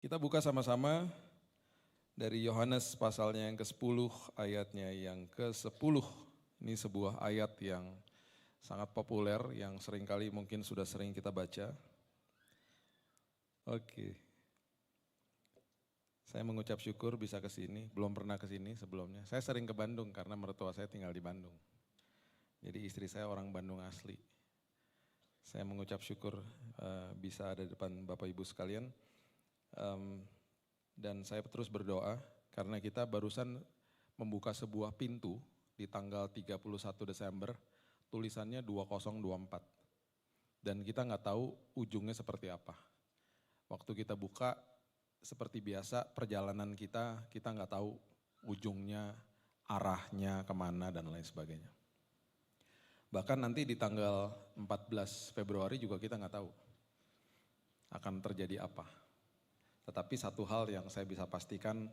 Kita buka sama-sama dari Yohanes pasalnya yang ke-10 ayatnya yang ke-10. Ini sebuah ayat yang sangat populer yang seringkali mungkin sudah sering kita baca. Oke. Saya mengucap syukur bisa ke sini, belum pernah ke sini sebelumnya. Saya sering ke Bandung karena mertua saya tinggal di Bandung. Jadi istri saya orang Bandung asli. Saya mengucap syukur bisa ada di depan Bapak Ibu sekalian. Dan saya terus berdoa karena kita barusan membuka sebuah pintu di tanggal 31 Desember, tulisannya 2024. Dan kita nggak tahu ujungnya seperti apa. Waktu kita buka seperti biasa perjalanan kita nggak tahu ujungnya, arahnya kemana dan lain sebagainya. Bahkan nanti di tanggal 14 Februari juga kita nggak tahu akan terjadi apa. Tetapi satu hal yang saya bisa pastikan,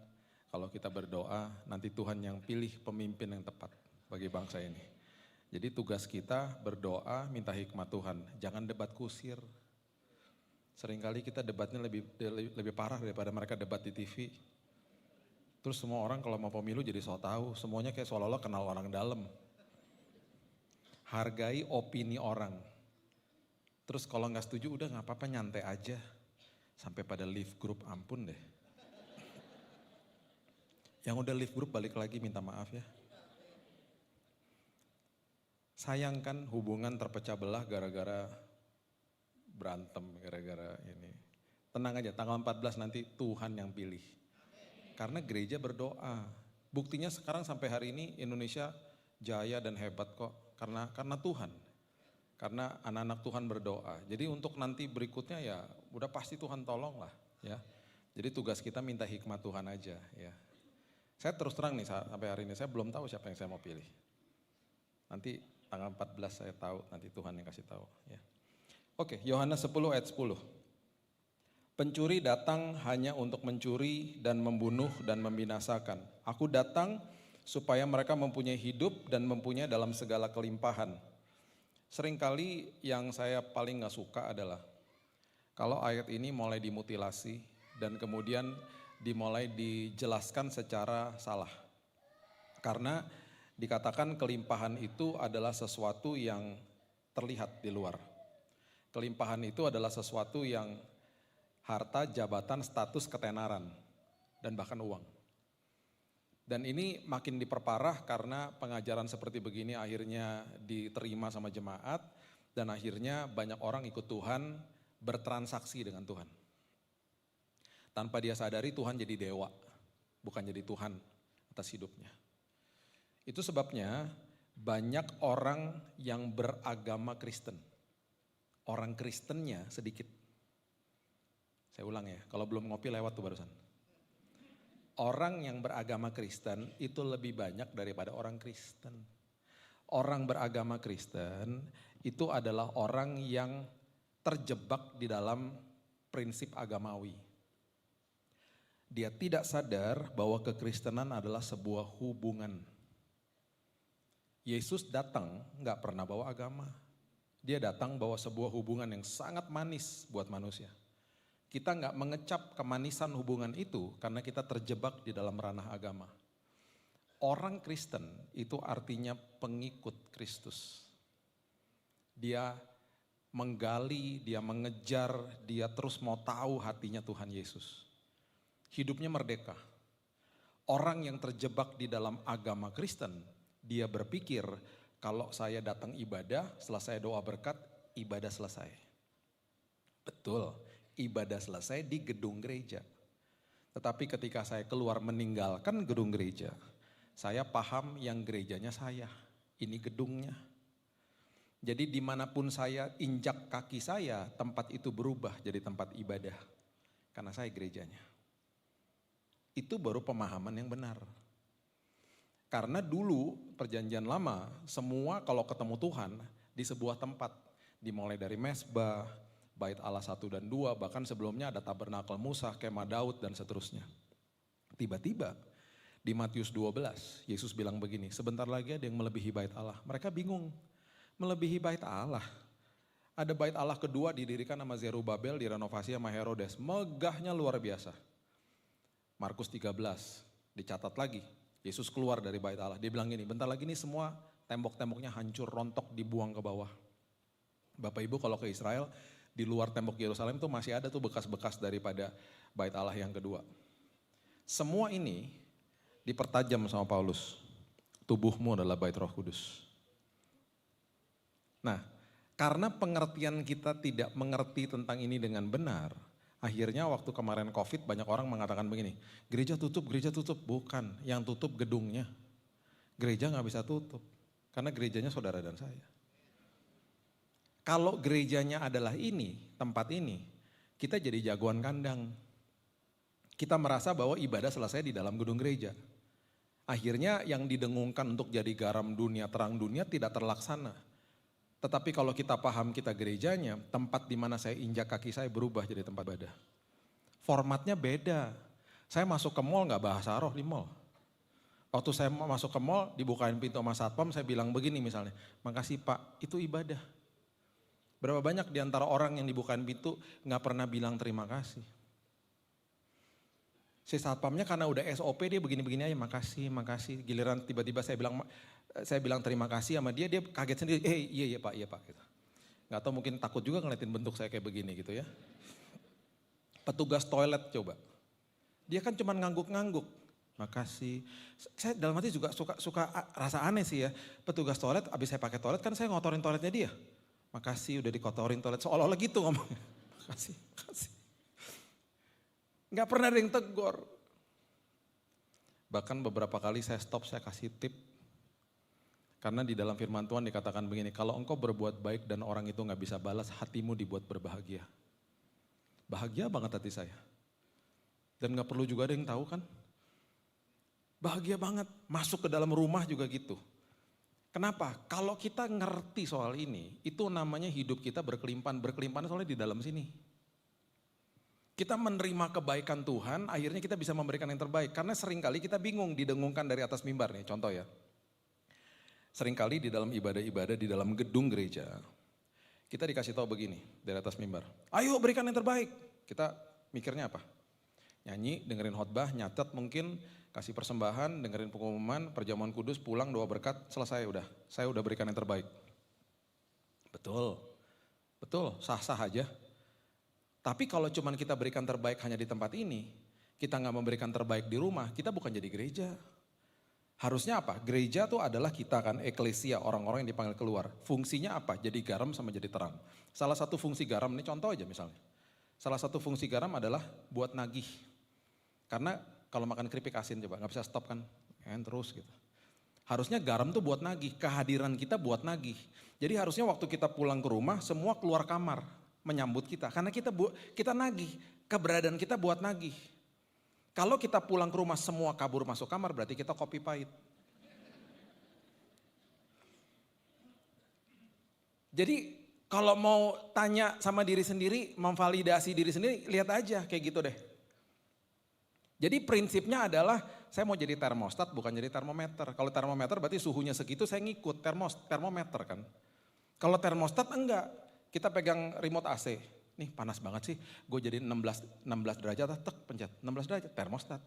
kalau kita berdoa, nanti Tuhan yang pilih pemimpin yang tepat bagi bangsa ini. Jadi tugas kita berdoa, minta hikmat Tuhan, jangan debat kusir. Seringkali kita debatnya lebih parah daripada mereka debat di TV. Terus semua orang kalau mau pemilu jadi so tahu, semuanya kayak seolah-olah kenal orang dalam. Hargai opini orang. Terus kalau nggak setuju udah nggak apa-apa, nyantai aja. Sampai pada leave group, ampun deh. Yang udah leave group balik lagi minta maaf ya. Sayangkan hubungan terpecah belah gara-gara berantem, gara-gara ini. Tenang aja, tanggal 14 nanti Tuhan yang pilih. Karena gereja berdoa. Buktinya sekarang sampai hari ini Indonesia jaya dan hebat kok. Karena Tuhan. Karena anak-anak Tuhan berdoa. Jadi untuk nanti berikutnya ya udah pasti Tuhan tolong lah ya. Jadi tugas kita minta hikmat Tuhan aja ya. Saya terus terang nih sampai hari ini saya belum tahu siapa yang saya mau pilih. Nanti tanggal 14 saya tahu, nanti Tuhan yang kasih tahu ya. Oke, Yohanes 10 ayat 10. Pencuri datang hanya untuk mencuri dan membunuh dan membinasakan. Aku datang supaya mereka mempunyai hidup dan mempunyai dalam segala kelimpahan. Seringkali yang saya paling gak suka adalah kalau ayat ini mulai dimutilasi dan kemudian dimulai dijelaskan secara salah. Karena dikatakan kelimpahan itu adalah sesuatu yang terlihat di luar. Kelimpahan itu adalah sesuatu yang harta, jabatan, status, ketenaran, dan bahkan uang. Dan ini makin diperparah karena pengajaran seperti begini akhirnya diterima sama jemaat dan akhirnya banyak orang ikut Tuhan, bertransaksi dengan Tuhan. Tanpa dia sadari Tuhan jadi dewa, bukan jadi Tuhan atas hidupnya. Itu sebabnya banyak orang yang beragama Kristen. Orang Kristennya sedikit. Saya ulang ya, kalau belum ngopi lewat tuh barusan. Orang yang beragama Kristen itu lebih banyak daripada orang Kristen. Orang beragama Kristen itu adalah orang yang terjebak di dalam prinsip agamawi. Dia tidak sadar bahwa kekristenan adalah sebuah hubungan. Yesus datang nggak pernah bawa agama. Dia datang bawa sebuah hubungan yang sangat manis buat manusia. Kita nggak mengecap kemanisan hubungan itu karena kita terjebak di dalam ranah agama. Orang Kristen itu artinya pengikut Kristus. Dia menggali, dia mengejar, dia terus mau tahu hatinya Tuhan Yesus. Hidupnya merdeka. Orang yang terjebak di dalam agama Kristen, dia berpikir kalau saya datang ibadah, selesai doa berkat, ibadah selesai. Betul. Ibadah selesai di gedung gereja. Tetapi ketika saya keluar meninggalkan gedung gereja, saya paham yang gerejanya saya, ini gedungnya. Jadi dimanapun saya injak kaki saya, tempat itu berubah jadi tempat ibadah. Karena saya gerejanya. Itu baru pemahaman yang benar. Karena dulu perjanjian lama, semua kalau ketemu Tuhan di sebuah tempat, dimulai dari mesbah, Bait Allah 1 dan 2, bahkan sebelumnya ada tabernakel Musa, kemah Daud dan seterusnya. Tiba-tiba di Matius 12, Yesus bilang begini, sebentar lagi ada yang melebihi bait Allah. Mereka bingung, melebihi bait Allah. Ada bait Allah kedua didirikan sama Zerubabel, direnovasi sama Herodes. Megahnya luar biasa. Markus 13, dicatat lagi. Yesus keluar dari bait Allah. Dia bilang gini, bentar lagi nih semua tembok-temboknya hancur, rontok, dibuang ke bawah. Bapak Ibu kalau ke Israel, di luar tembok Yerusalem tuh masih ada tuh bekas-bekas daripada bait Allah yang kedua. Semua ini dipertajam sama Paulus. Tubuhmu adalah bait Roh Kudus. Nah, karena pengertian kita tidak mengerti tentang ini dengan benar, akhirnya waktu kemarin COVID banyak orang mengatakan begini, gereja tutup. Bukan, yang tutup gedungnya. Gereja gak bisa tutup, karena gerejanya saudara dan saya. Kalau gerejanya adalah ini, tempat ini, kita jadi jagoan kandang. Kita merasa bahwa ibadah selesai di dalam gedung gereja. Akhirnya yang didengungkan untuk jadi garam dunia, terang dunia tidak terlaksana. Tetapi kalau kita paham kita gerejanya, tempat di mana saya injak kaki saya berubah jadi tempat ibadah. Formatnya beda. Saya masuk ke mall gak bahasa roh di mall. Waktu saya masuk ke mall, dibukain pintu sama satpam, saya bilang begini misalnya, makasih Pak, itu ibadah. Berapa banyak di antara orang yang dibukain pintu gak pernah bilang terima kasih. Si satpamnya karena udah SOP dia begini-begini aja, makasih. Giliran tiba-tiba saya bilang terima kasih sama dia kaget sendiri, iya Pak. Gitu. Gak tahu mungkin takut juga ngeliatin bentuk saya kayak begini gitu ya. Petugas toilet coba, dia kan cuma ngangguk-ngangguk, makasih. Saya dalam hati juga suka rasa aneh sih ya, petugas toilet abis saya pakai toilet kan saya ngotorin toiletnya dia. Makasih udah dikotorin toilet, seolah-olah gitu ngomongnya. Makasih. Gak pernah ada yang tegur. Bahkan beberapa kali saya stop, saya kasih tip. Karena di dalam firman Tuhan dikatakan begini, kalau engkau berbuat baik dan orang itu gak bisa balas, hatimu dibuat berbahagia. Bahagia banget hati saya. Dan gak perlu juga ada yang tahu kan. Bahagia banget, masuk ke dalam rumah juga gitu. Kenapa? Kalau kita ngerti soal ini, itu namanya hidup kita berkelimpan soalnya di dalam sini. Kita menerima kebaikan Tuhan, akhirnya kita bisa memberikan yang terbaik. Karena seringkali kita bingung didengungkan dari atas mimbar nih, contoh ya. Seringkali di dalam ibadah-ibadah, di dalam gedung gereja, kita dikasih tahu begini dari atas mimbar. Ayo berikan yang terbaik. Kita mikirnya apa? Nyanyi, dengerin khotbah, nyatet mungkin, kasih persembahan, dengerin pengumuman, perjamuan kudus, pulang doa berkat, selesai udah. Saya udah berikan yang terbaik. Betul, sah-sah aja. Tapi kalau cuman kita berikan terbaik hanya di tempat ini, kita gak memberikan terbaik di rumah, kita bukan jadi gereja. Harusnya apa? Gereja tuh adalah kita kan, eklesia, orang-orang yang dipanggil keluar. Fungsinya apa? Jadi garam sama jadi terang. Salah satu fungsi garam, ini contoh aja misalnya. Salah satu fungsi garam adalah buat nagih. Karena kalau makan keripik asin coba, gak bisa stop kan, terus gitu. Harusnya garam tuh buat nagih, kehadiran kita buat nagih. Jadi harusnya waktu kita pulang ke rumah, semua keluar kamar menyambut kita. Karena kita nagih, keberadaan kita buat nagih. Kalau kita pulang ke rumah semua kabur masuk kamar berarti kita kopi pahit. Jadi kalau mau tanya sama diri sendiri, memvalidasi diri sendiri, lihat aja kayak gitu deh. Jadi prinsipnya adalah saya mau jadi termostat bukan jadi termometer. Kalau termometer berarti suhunya segitu saya ngikut termometer kan. Kalau termostat enggak. Kita pegang remote AC, nih panas banget sih, gue jadi 16 derajat, pencet 16 derajat, termostat.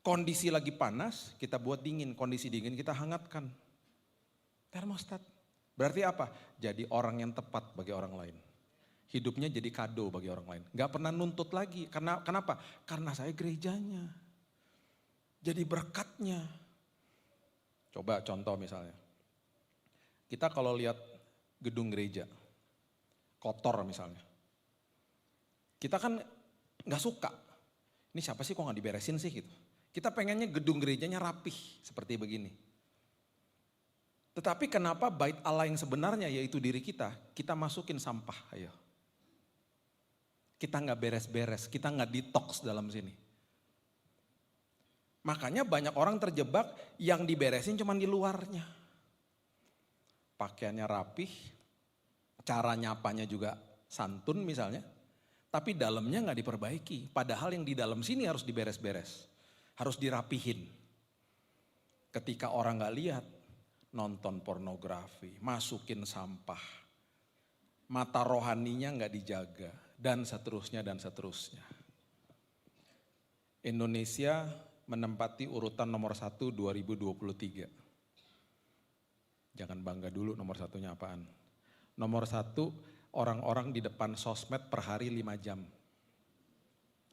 Kondisi lagi panas, kita buat dingin, kondisi dingin kita hangatkan. Termostat. Berarti apa? Jadi orang yang tepat bagi orang lain. Hidupnya jadi kado bagi orang lain. Gak pernah nuntut lagi, kenapa? Karena saya gerejanya. Jadi berkatnya. Coba contoh misalnya, kita kalau lihat gedung gereja, kotor misalnya. Kita kan gak suka. Ini siapa sih kok gak diberesin sih gitu. Kita pengennya gedung gerejanya rapih seperti begini. Tetapi kenapa bait Allah yang sebenarnya yaitu diri kita masukin sampah ayo. Kita gak beres-beres, kita gak detox dalam sini. Makanya banyak orang terjebak yang diberesin cuma di luarnya. Pakaiannya rapih, cara nyapanya juga santun misalnya, tapi dalamnya gak diperbaiki. Padahal yang di dalam sini harus diberes-beres, harus dirapihin. Ketika orang gak lihat, nonton pornografi, masukin sampah, mata rohaninya nggak dijaga, dan seterusnya dan seterusnya. Indonesia menempati urutan nomor 1 2023. Jangan bangga dulu nomor satunya apaan. Nomor 1 orang-orang di depan sosmed per hari 5 jam.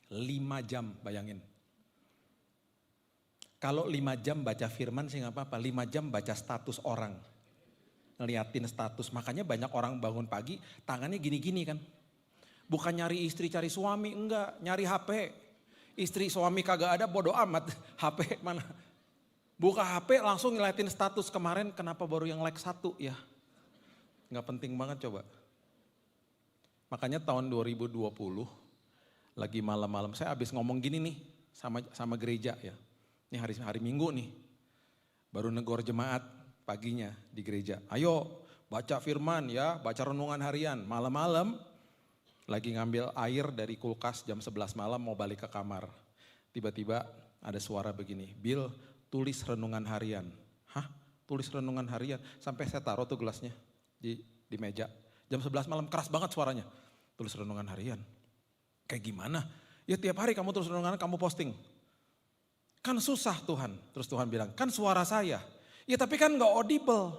5 jam bayangin. Kalau 5 jam baca firman sih gak apa-apa, 5 jam baca status orang. Ngeliatin status, makanya banyak orang bangun pagi tangannya gini-gini kan. Bukan nyari istri cari suami, enggak, nyari HP. Istri suami kagak ada bodo amat, HP mana. Buka HP langsung ngeliatin status kemarin kenapa baru yang like 1 ya. Gak penting banget coba. Makanya tahun 2020 lagi malam-malam saya habis ngomong gini nih sama gereja ya. Ini hari Minggu nih. Baru negor jemaat paginya di gereja. Ayo baca firman ya, baca renungan harian. Malam-malam lagi ngambil air dari kulkas jam 11 malam mau balik ke kamar. Tiba-tiba ada suara begini, Bill tulis renungan harian. Hah? Tulis renungan harian? Sampai saya taruh tuh gelasnya di meja. Jam 11 malam keras banget suaranya. Tulis renungan harian. Kayak gimana? Ya tiap hari kamu tulis renungan, kamu posting. Kan susah Tuhan. Terus Tuhan bilang, kan suara saya. Ya tapi kan gak audible.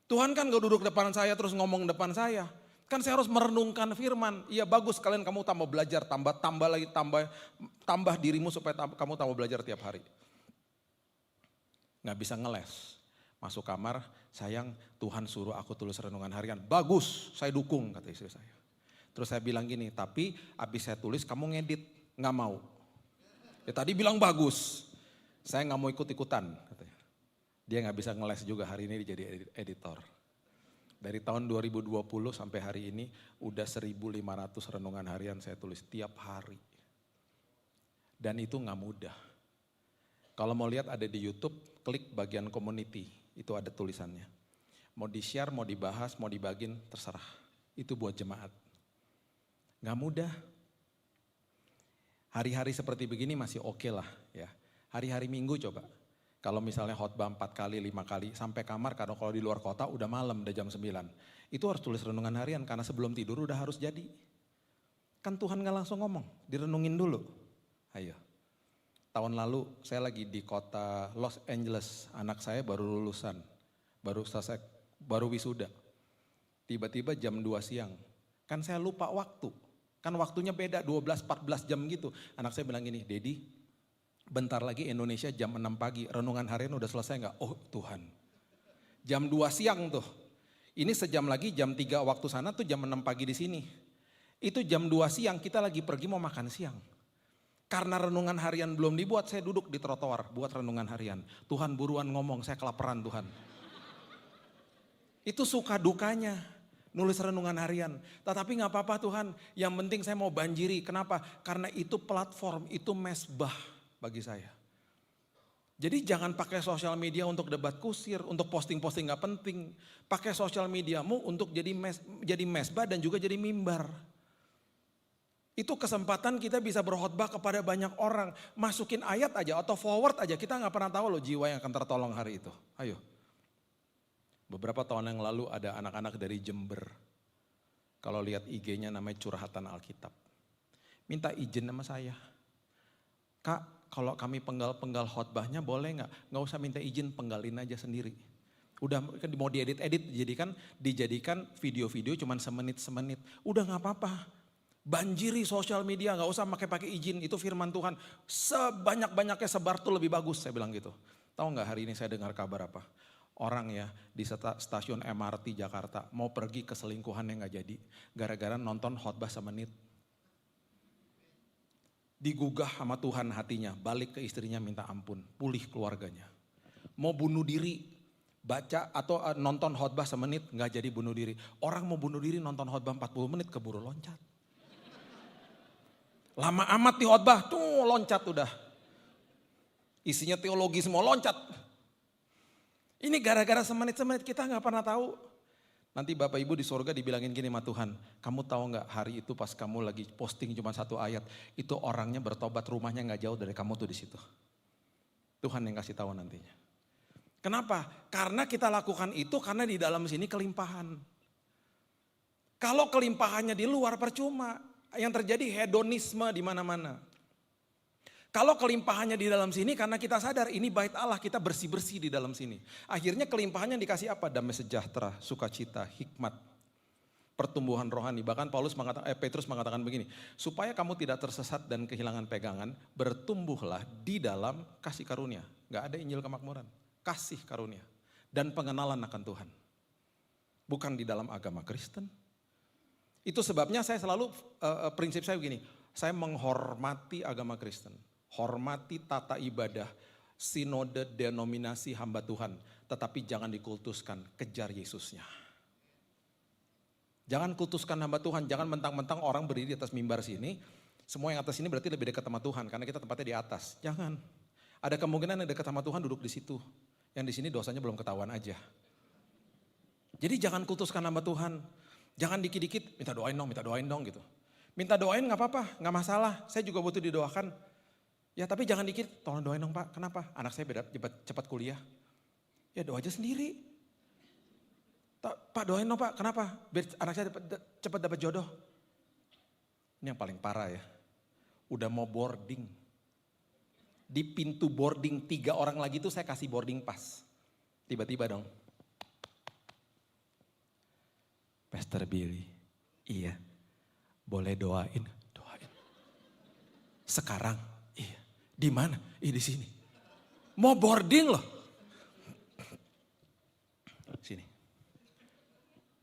Tuhan kan gak duduk depan saya terus ngomong depan saya. Kan saya harus merenungkan firman. Iya bagus kalian kamu tambah belajar, tambah lagi, tambah dirimu supaya kamu tambah belajar tiap hari. Gak bisa ngeles. Masuk kamar, sayang Tuhan suruh aku tulis renungan harian. Bagus, saya dukung kata istri saya. Terus saya bilang gini, tapi abis saya tulis kamu ngedit. Gak mau. Ya tadi bilang bagus, saya gak mau ikut-ikutan. Katanya. Dia gak bisa ngeles juga hari ini jadi editor. Dari tahun 2020 sampai hari ini udah 1.500 renungan harian saya tulis tiap hari. Dan itu gak mudah. Kalau mau lihat ada di YouTube, klik bagian community, itu ada tulisannya. Mau di-share, mau dibahas, mau dibagiin, terserah. Itu buat jemaat. Gak mudah. Hari-hari seperti begini masih oke lah ya. Hari-hari Minggu coba. Kalau misalnya khotbah 4 kali, 5 kali, sampai kamar karena kalau di luar kota udah malam, udah jam 9. Itu harus tulis renungan harian karena sebelum tidur udah harus jadi. Kan Tuhan gak langsung ngomong, direnungin dulu. Ayo. Tahun lalu saya lagi di kota Los Angeles, anak saya baru lulusan, baru wisuda. Tiba-tiba jam 2 siang, kan saya lupa waktu. Kan waktunya beda 12-14 jam gitu. Anak saya bilang gini, Dedi bentar lagi Indonesia jam 6 pagi, renungan harian udah selesai gak? Oh Tuhan, jam 2 siang tuh. Ini sejam lagi jam 3 waktu sana tuh jam 6 pagi di sini. Itu jam 2 siang kita lagi pergi mau makan siang. Karena renungan harian belum dibuat, saya duduk di trotoar buat renungan harian. Tuhan buruan ngomong, saya kelaparan Tuhan. Itu suka dukanya, nulis renungan harian. Tetapi gak apa-apa Tuhan, yang penting saya mau banjiri. Kenapa? Karena itu platform, itu mesbah bagi saya. Jadi jangan pakai sosial media untuk debat kusir, untuk posting-posting gak penting. Pakai sosial mediamu untuk jadi mesbah dan juga jadi mimbar. Itu kesempatan kita bisa berkhotbah kepada banyak orang. Masukin ayat aja atau forward aja. Kita gak pernah tahu loh jiwa yang akan tertolong hari itu. Ayo. Beberapa tahun yang lalu ada anak-anak dari Jember. Kalau lihat IG-nya namanya Curhatan Alkitab. Minta izin sama saya. Kak, kalau kami penggal-penggal khotbahnya boleh gak? Gak usah minta izin, penggalin aja sendiri. Udah mau diedit-edit, dijadikan video-video cuman semenit-semenit. Udah gak apa-apa. Banjiri sosial media, gak usah pakai izin, itu firman Tuhan. Sebanyak-banyaknya sebar tuh lebih bagus, saya bilang gitu. Tahu gak hari ini saya dengar kabar apa? Orang ya di stasiun MRT Jakarta mau pergi ke selingkuhan yang gak jadi. Gara-gara nonton khotbah semenit. Digugah sama Tuhan hatinya, balik ke istrinya minta ampun, pulih keluarganya. Mau bunuh diri, baca atau nonton khotbah semenit gak jadi bunuh diri. Orang mau bunuh diri nonton khotbah 40 menit keburu loncat. Lama amat di khotbah, tuh loncat udah. Isinya teologi semua loncat. Ini gara-gara semenit-semenit kita gak pernah tahu. Nanti Bapak Ibu di surga dibilangin gini sama Tuhan. Kamu tahu gak hari itu pas kamu lagi posting cuma 1 ayat. Itu orangnya bertobat, rumahnya gak jauh dari kamu tuh di situ. Tuhan yang kasih tahu nantinya. Kenapa? Karena kita lakukan itu karena di dalam sini kelimpahan. Kalau kelimpahannya di luar percuma. Yang terjadi hedonisme di mana-mana. Kalau kelimpahannya di dalam sini karena kita sadar ini bait Allah, kita bersih-bersih di dalam sini. Akhirnya kelimpahannya dikasih apa? Damai sejahtera, sukacita, hikmat, pertumbuhan rohani. Bahkan Petrus mengatakan begini, supaya kamu tidak tersesat dan kehilangan pegangan, bertumbuhlah di dalam kasih karunia. Gak ada Injil kemakmuran, kasih karunia dan pengenalan akan Tuhan. Bukan di dalam agama Kristen. Itu sebabnya saya selalu, prinsip saya begini, saya menghormati agama Kristen. Hormati tata ibadah, sinode, denominasi hamba Tuhan. Tetapi jangan dikultuskan, kejar Yesusnya. Jangan kultuskan hamba Tuhan, jangan mentang-mentang orang berdiri di atas mimbar sini. Semua yang atas ini berarti lebih dekat sama Tuhan, karena kita tempatnya di atas. Jangan. Ada kemungkinan yang dekat sama Tuhan duduk di situ. Yang di sini dosanya belum ketahuan aja. Jadi jangan kultuskan hamba Tuhan. Jangan dikit-dikit minta doain dong gitu. Minta doain gak apa-apa, gak masalah. Saya juga butuh didoakan. Ya tapi jangan dikit, tolong doain dong Pak. Kenapa? Anak saya cepat kuliah. Ya doa aja sendiri. Pak doain dong Pak, kenapa? Biar anak saya cepat dapat jodoh. Ini yang paling parah ya. Udah mau boarding. Di pintu boarding 3 orang lagi tuh saya kasih boarding pass. Tiba-tiba dong. Pastor Billy, iya boleh doain. Sekarang, iya. Di mana? Di sini. Mau boarding loh. Sini.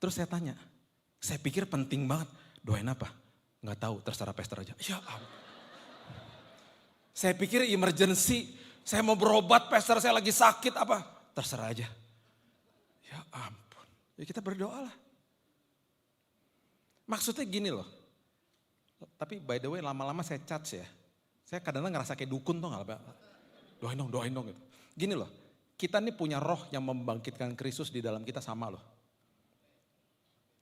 Terus saya tanya, saya pikir penting banget. Doain apa? Nggak tahu, terserah pastor aja. Ya ampun. Saya pikir emergency, saya mau berobat, pastor saya lagi sakit apa? Terserah aja. Ya ampun. Ya kita berdoa lah. Maksudnya gini loh. Tapi by the way lama-lama saya charge ya. Saya kadang-kadang ngerasa kayak dukun tuh gak? Doain dong gitu. Gini loh, kita nih punya roh yang membangkitkan Kristus di dalam kita sama loh.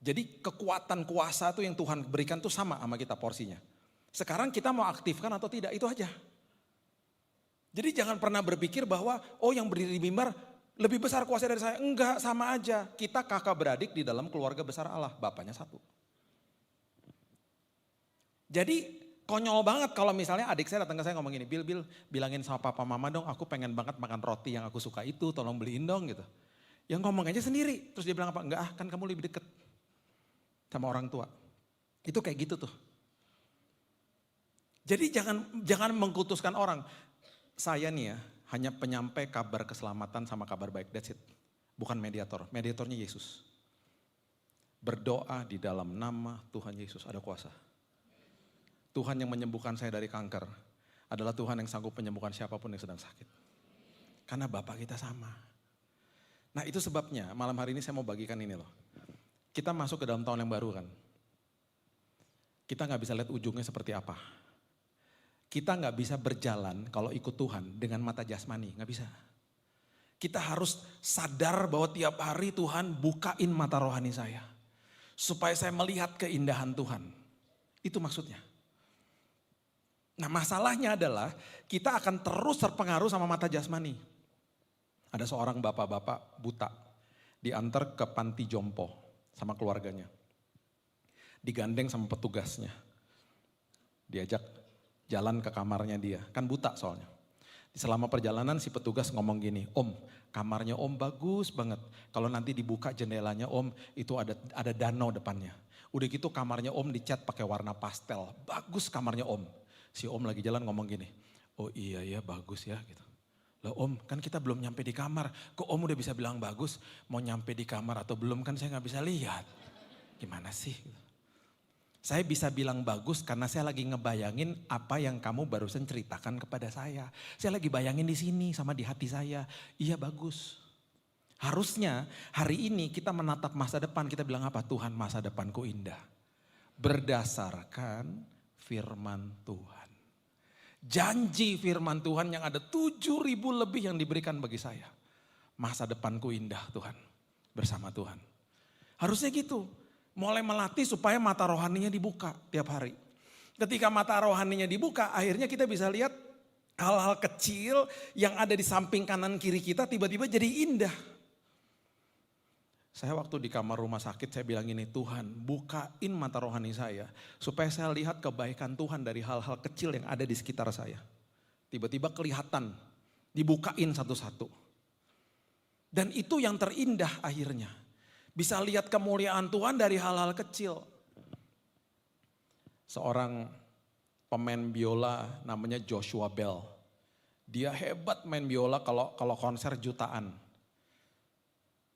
Jadi kekuatan kuasa tuh yang Tuhan berikan tuh sama kita porsinya. Sekarang kita mau aktifkan atau tidak, itu aja. Jadi jangan pernah berpikir bahwa yang berdiri di mimbar lebih besar kuasa dari saya. Enggak, sama aja. Kita kakak beradik di dalam keluarga besar Allah, Bapaknya satu. Jadi konyol banget kalau misalnya adik saya datang ke saya ngomong gini, Bil, bilangin sama papa mama dong, aku pengen banget makan roti yang aku suka itu, tolong beliin dong gitu. Yang ngomong aja sendiri, terus dia bilang apa? Enggak kan kamu lebih deket sama orang tua. Itu kayak gitu tuh. Jadi jangan mengkultuskan orang. Saya nih ya, hanya penyampai kabar keselamatan sama kabar baik, that's it. Bukan mediator, mediatornya Yesus. Berdoa di dalam nama Tuhan Yesus ada kuasa. Tuhan yang menyembuhkan saya dari kanker adalah Tuhan yang sanggup menyembuhkan siapapun yang sedang sakit. Karena Bapak kita sama. Nah itu sebabnya malam hari ini saya mau bagikan ini loh. Kita masuk ke dalam tahun yang baru kan. Kita gak bisa lihat ujungnya seperti apa. Kita gak bisa berjalan kalau ikut Tuhan dengan mata jasmani, gak bisa. Kita harus sadar bahwa tiap hari Tuhan bukain mata rohani saya. Supaya saya melihat keindahan Tuhan. Itu maksudnya. Nah masalahnya adalah kita akan terus terpengaruh sama mata jasmani. Ada seorang bapak-bapak buta diantar ke panti jompo sama keluarganya. Digandeng sama petugasnya. Diajak jalan ke kamarnya dia, kan buta soalnya. Selama perjalanan si petugas ngomong gini, Om kamarnya Om bagus banget. Kalau nanti dibuka jendelanya Om itu ada danau depannya. Udah gitu kamarnya Om dicat pakai warna pastel, bagus kamarnya Om. Si Om lagi jalan ngomong gini, oh iya ya bagus ya gitu. Lah Om kan kita belum nyampe di kamar, kok Om udah bisa bilang bagus, mau nyampe di kamar atau belum kan saya gak bisa lihat. Gimana sih? Saya bisa bilang bagus karena saya lagi ngebayangin apa yang kamu barusan ceritakan kepada saya. Saya lagi bayangin di sini sama di hati saya, iya bagus. Harusnya hari ini kita menatap masa depan, kita bilang apa? Tuhan masa depanku indah. Berdasarkan firman Tuhan. Janji firman Tuhan yang ada 7.000 lebih yang diberikan bagi saya. Masa depanku indah Tuhan, bersama Tuhan. Harusnya gitu, mulai melatih supaya mata rohaninya dibuka tiap hari. Ketika mata rohaninya dibuka, akhirnya kita bisa lihat hal-hal kecil yang ada di samping kanan kiri kita tiba-tiba jadi indah. Saya waktu di kamar rumah sakit saya bilang gini, Tuhan bukain mata rohani saya supaya saya lihat kebaikan Tuhan dari hal-hal kecil yang ada di sekitar saya. Tiba-tiba kelihatan, dibukain satu-satu. Dan itu yang terindah akhirnya. Bisa lihat kemuliaan Tuhan dari hal-hal kecil. Seorang pemain biola namanya Joshua Bell. Dia hebat main biola kalau konser jutaan.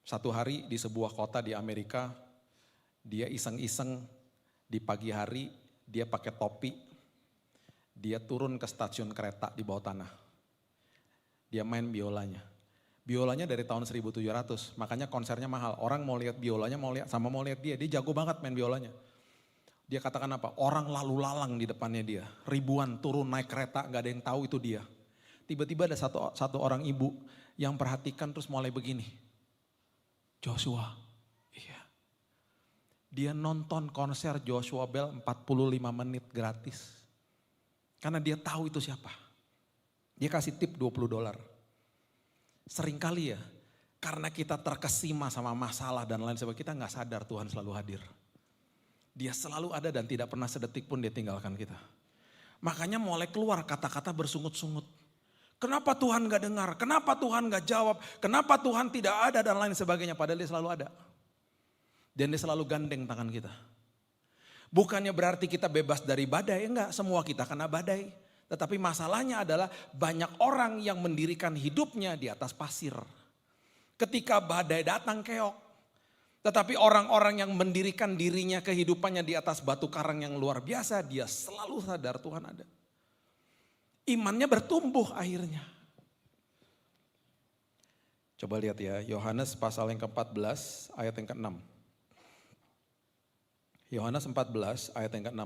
Satu hari di sebuah kota di Amerika, dia iseng-iseng di pagi hari, dia pakai topi, dia turun ke stasiun kereta di bawah tanah. Dia main biolanya. Biolanya dari tahun 1700, makanya konsernya mahal. Orang mau lihat biolanya, mau lihat dia jago banget main biolanya. Dia katakan apa? Orang lalu lalang di depannya dia, ribuan turun naik kereta, gak ada yang tahu itu dia. Tiba-tiba ada satu orang ibu yang perhatikan terus mulai begini. Joshua, iya. Dia nonton konser Joshua Bell 45 menit gratis. Karena dia tahu itu siapa. Dia kasih tip $20. Seringkali ya, karena kita terkesima sama masalah dan lain sebagainya, kita gak sadar Tuhan selalu hadir. Dia selalu ada dan tidak pernah sedetik pun dia tinggalkan kita. Makanya mulai keluar kata-kata bersungut-sungut. Kenapa Tuhan gak dengar? Kenapa Tuhan gak jawab? Kenapa Tuhan tidak ada dan lain sebagainya. Padahal dia selalu ada. Dan dia selalu gandeng tangan kita. Bukannya berarti kita bebas dari badai. Enggak, semua kita kena badai. Tetapi masalahnya adalah banyak orang yang mendirikan hidupnya di atas pasir. Ketika badai datang keok. Tetapi orang-orang yang mendirikan dirinya kehidupannya di atas batu karang yang luar biasa. Dia selalu sadar Tuhan ada. Imannya bertumbuh akhirnya. Coba lihat ya, Yohanes pasal yang ke-14 ayat yang ke-6. Yohanes 14 ayat yang ke-6.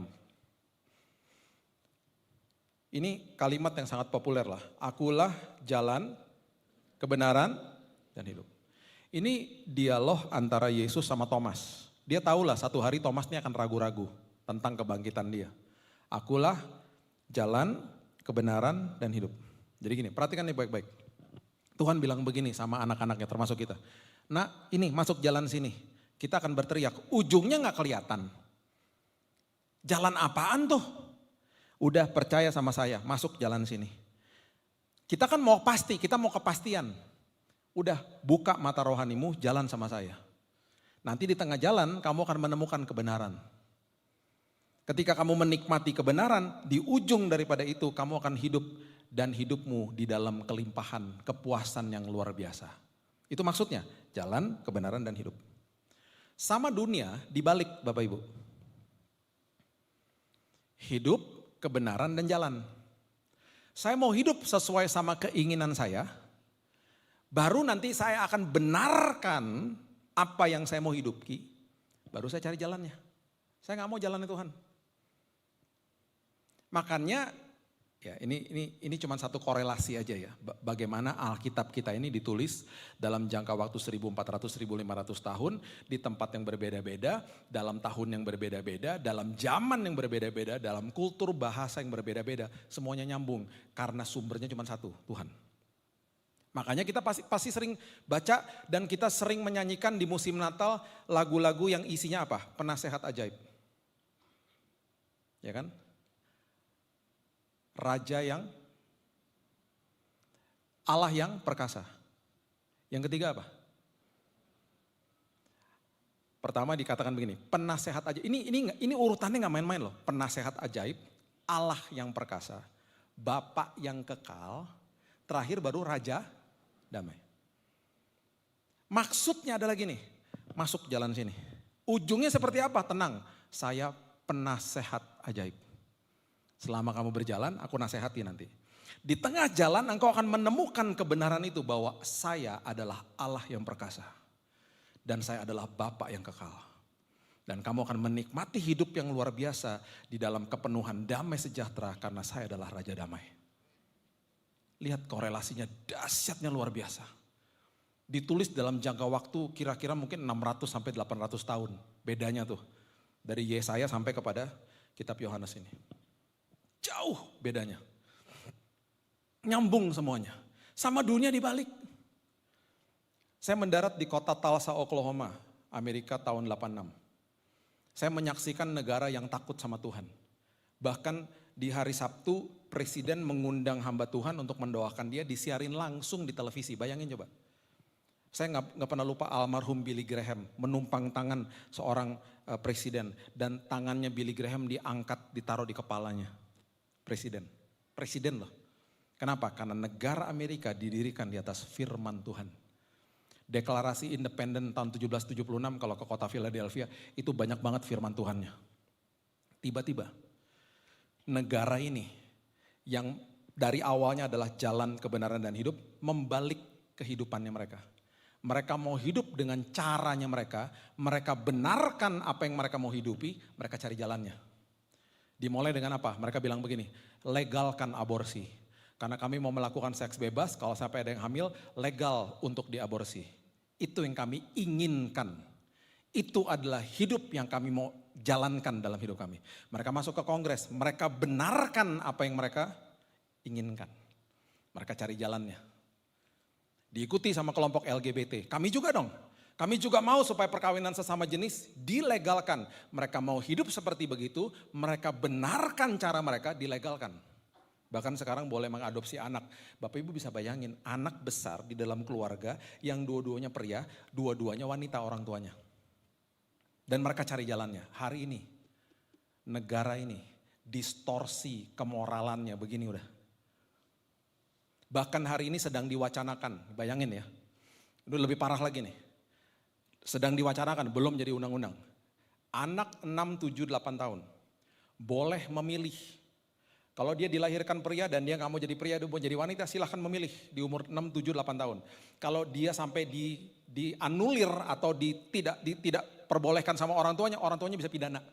Ini kalimat yang sangat populer lah. Akulah jalan, kebenaran, dan hidup. Ini dialog antara Yesus sama Thomas. Dia tahulah satu hari Thomas ini akan ragu-ragu tentang kebangkitan dia. Akulah jalan, kebenaran, dan hidup. Jadi gini, perhatikan nih baik-baik. Tuhan bilang begini sama anak-anaknya termasuk kita. Nah ini masuk jalan sini, kita akan berteriak, ujungnya gak kelihatan. Jalan apaan tuh? Udah percaya sama saya, masuk jalan sini. Kita kan mau pasti, kita mau kepastian. Udah buka mata rohanimu, jalan sama saya. Nanti di tengah jalan kamu akan menemukan kebenaran. Ketika kamu menikmati kebenaran, di ujung daripada itu kamu akan hidup dan hidupmu di dalam kelimpahan, kepuasan yang luar biasa. Itu maksudnya, jalan, kebenaran, dan hidup. Sama dunia dibalik Bapak Ibu. Hidup, kebenaran, dan jalan. Saya mau hidup sesuai sama keinginan saya, baru nanti saya akan benarkan apa yang saya mau hidupi, baru saya cari jalannya. Saya gak mau jalannya Tuhan. Makanya ya ini cuma satu korelasi aja ya. Bagaimana Alkitab kita ini ditulis dalam jangka waktu 1400-1500 tahun di tempat yang berbeda-beda, dalam tahun yang berbeda-beda, dalam zaman yang berbeda-beda, dalam kultur bahasa yang berbeda-beda, semuanya nyambung karena sumbernya cuma satu, Tuhan. Makanya kita pasti sering baca dan kita sering menyanyikan di musim Natal lagu-lagu yang isinya apa? Penasehat ajaib. Ya kan? Raja yang, Allah yang perkasa. Yang ketiga apa? Pertama dikatakan begini, penasehat ajaib. Ini urutannya gak main-main loh. Penasehat ajaib, Allah yang perkasa, Bapa yang kekal, terakhir baru Raja damai. Maksudnya adalah gini, masuk jalan sini. Ujungnya seperti apa? Tenang, saya penasehat ajaib. Selama kamu berjalan, aku nasihati nanti. Di tengah jalan engkau akan menemukan kebenaran itu bahwa saya adalah Allah yang perkasa. Dan saya adalah Bapa yang kekal. Dan kamu akan menikmati hidup yang luar biasa di dalam kepenuhan damai sejahtera karena saya adalah Raja Damai. Lihat korelasinya dahsyatnya luar biasa. Ditulis dalam jangka waktu kira-kira mungkin 600 sampai 800 tahun. Bedanya tuh dari Yesaya sampai kepada kitab Yohanes ini. Jauh bedanya. Nyambung semuanya. Sama dunia dibalik. Saya mendarat di kota Tulsa, Oklahoma, Amerika tahun 86. Saya menyaksikan negara yang takut sama Tuhan. Bahkan di hari Sabtu, presiden mengundang hamba Tuhan untuk mendoakan dia, disiarin langsung di televisi. Bayangin coba. Saya nggak pernah lupa almarhum Billy Graham menumpang tangan seorang presiden. Dan tangannya Billy Graham diangkat, ditaruh di kepalanya. Presiden loh. Kenapa? Karena negara Amerika didirikan di atas firman Tuhan. Deklarasi independen tahun 1776 kalau ke kota Philadelphia itu banyak banget firman Tuhannya. Tiba-tiba negara ini yang dari awalnya adalah jalan kebenaran dan hidup membalik kehidupannya mereka. Mereka mau hidup dengan caranya mereka benarkan apa yang mereka mau hidupi, mereka cari jalannya. Dimulai dengan apa? Mereka bilang begini, legalkan aborsi. Karena kami mau melakukan seks bebas, kalau sampai ada yang hamil, legal untuk diaborsi. Itu yang kami inginkan. Itu adalah hidup yang kami mau jalankan dalam hidup kami. Mereka masuk ke Kongres, mereka benarkan apa yang mereka inginkan. Mereka cari jalannya. Diikuti sama kelompok LGBT. Kami juga dong. Kami juga mau supaya perkawinan sesama jenis dilegalkan. Mereka mau hidup seperti begitu, mereka benarkan cara mereka dilegalkan. Bahkan sekarang boleh mengadopsi anak. Bapak Ibu bisa bayangin anak besar di dalam keluarga yang dua-duanya pria, dua-duanya wanita orang tuanya. Dan mereka cari jalannya. Hari ini, negara ini distorsi kemoralannya begini udah. Bahkan hari ini sedang diwacanakan, bayangin ya. Itu lebih parah lagi nih. Sedang diwacanakan, belum jadi undang-undang. Anak 6, 7, 8 tahun boleh memilih. Kalau dia dilahirkan pria dan dia gak mau jadi pria, dia mau jadi wanita, silahkan memilih di umur 6, 7, 8 tahun. Kalau dia sampai dianulir atau tidak perbolehkan sama orang tuanya bisa pidana.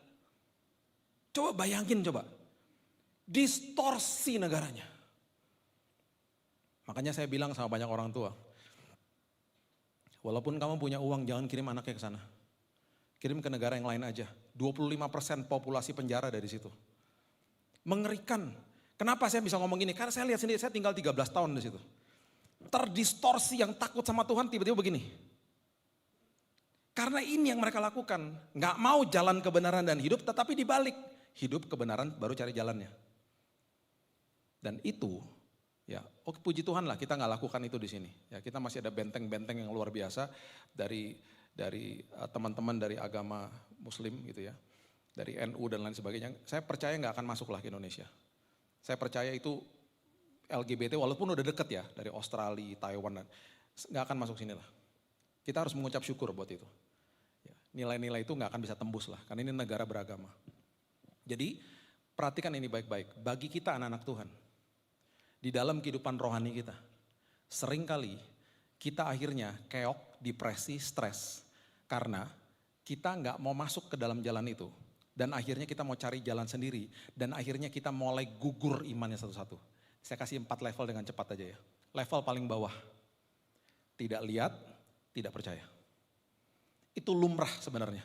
Coba bayangin coba, distorsi negaranya. Makanya saya bilang sama banyak orang tua, walaupun kamu punya uang, jangan kirim anaknya ke sana. Kirim ke negara yang lain aja. 25% populasi penjara dari situ. Mengerikan. Kenapa saya bisa ngomong gini? Karena saya lihat sendiri, saya tinggal 13 tahun di situ. Terdistorsi yang takut sama Tuhan tiba-tiba begini. Karena ini yang mereka lakukan. Nggak mau jalan kebenaran dan hidup, tetapi dibalik. Hidup kebenaran baru cari jalannya. Dan itu, ya, oke, puji Tuhan lah kita nggak lakukan itu di sini. Ya, kita masih ada benteng-benteng yang luar biasa dari teman-teman dari agama Muslim gitu ya, dari NU dan lain sebagainya. Saya percaya nggak akan masuk lah ke Indonesia. Saya percaya itu LGBT walaupun udah deket ya dari Australia, Taiwan, nggak akan masuk sini lah. Kita harus mengucap syukur buat itu. Ya, nilai-nilai itu nggak akan bisa tembus lah, karena ini negara beragama. Jadi perhatikan ini baik-baik. Bagi kita anak-anak Tuhan, di dalam kehidupan rohani kita, seringkali kita akhirnya keok, depresi, stres. Karena kita nggak mau masuk ke dalam jalan itu. Dan akhirnya kita mau cari jalan sendiri. Dan akhirnya kita mulai gugur imannya satu-satu. Saya kasih 4 level dengan cepat aja ya. Level paling bawah, tidak lihat, tidak percaya. Itu lumrah sebenarnya.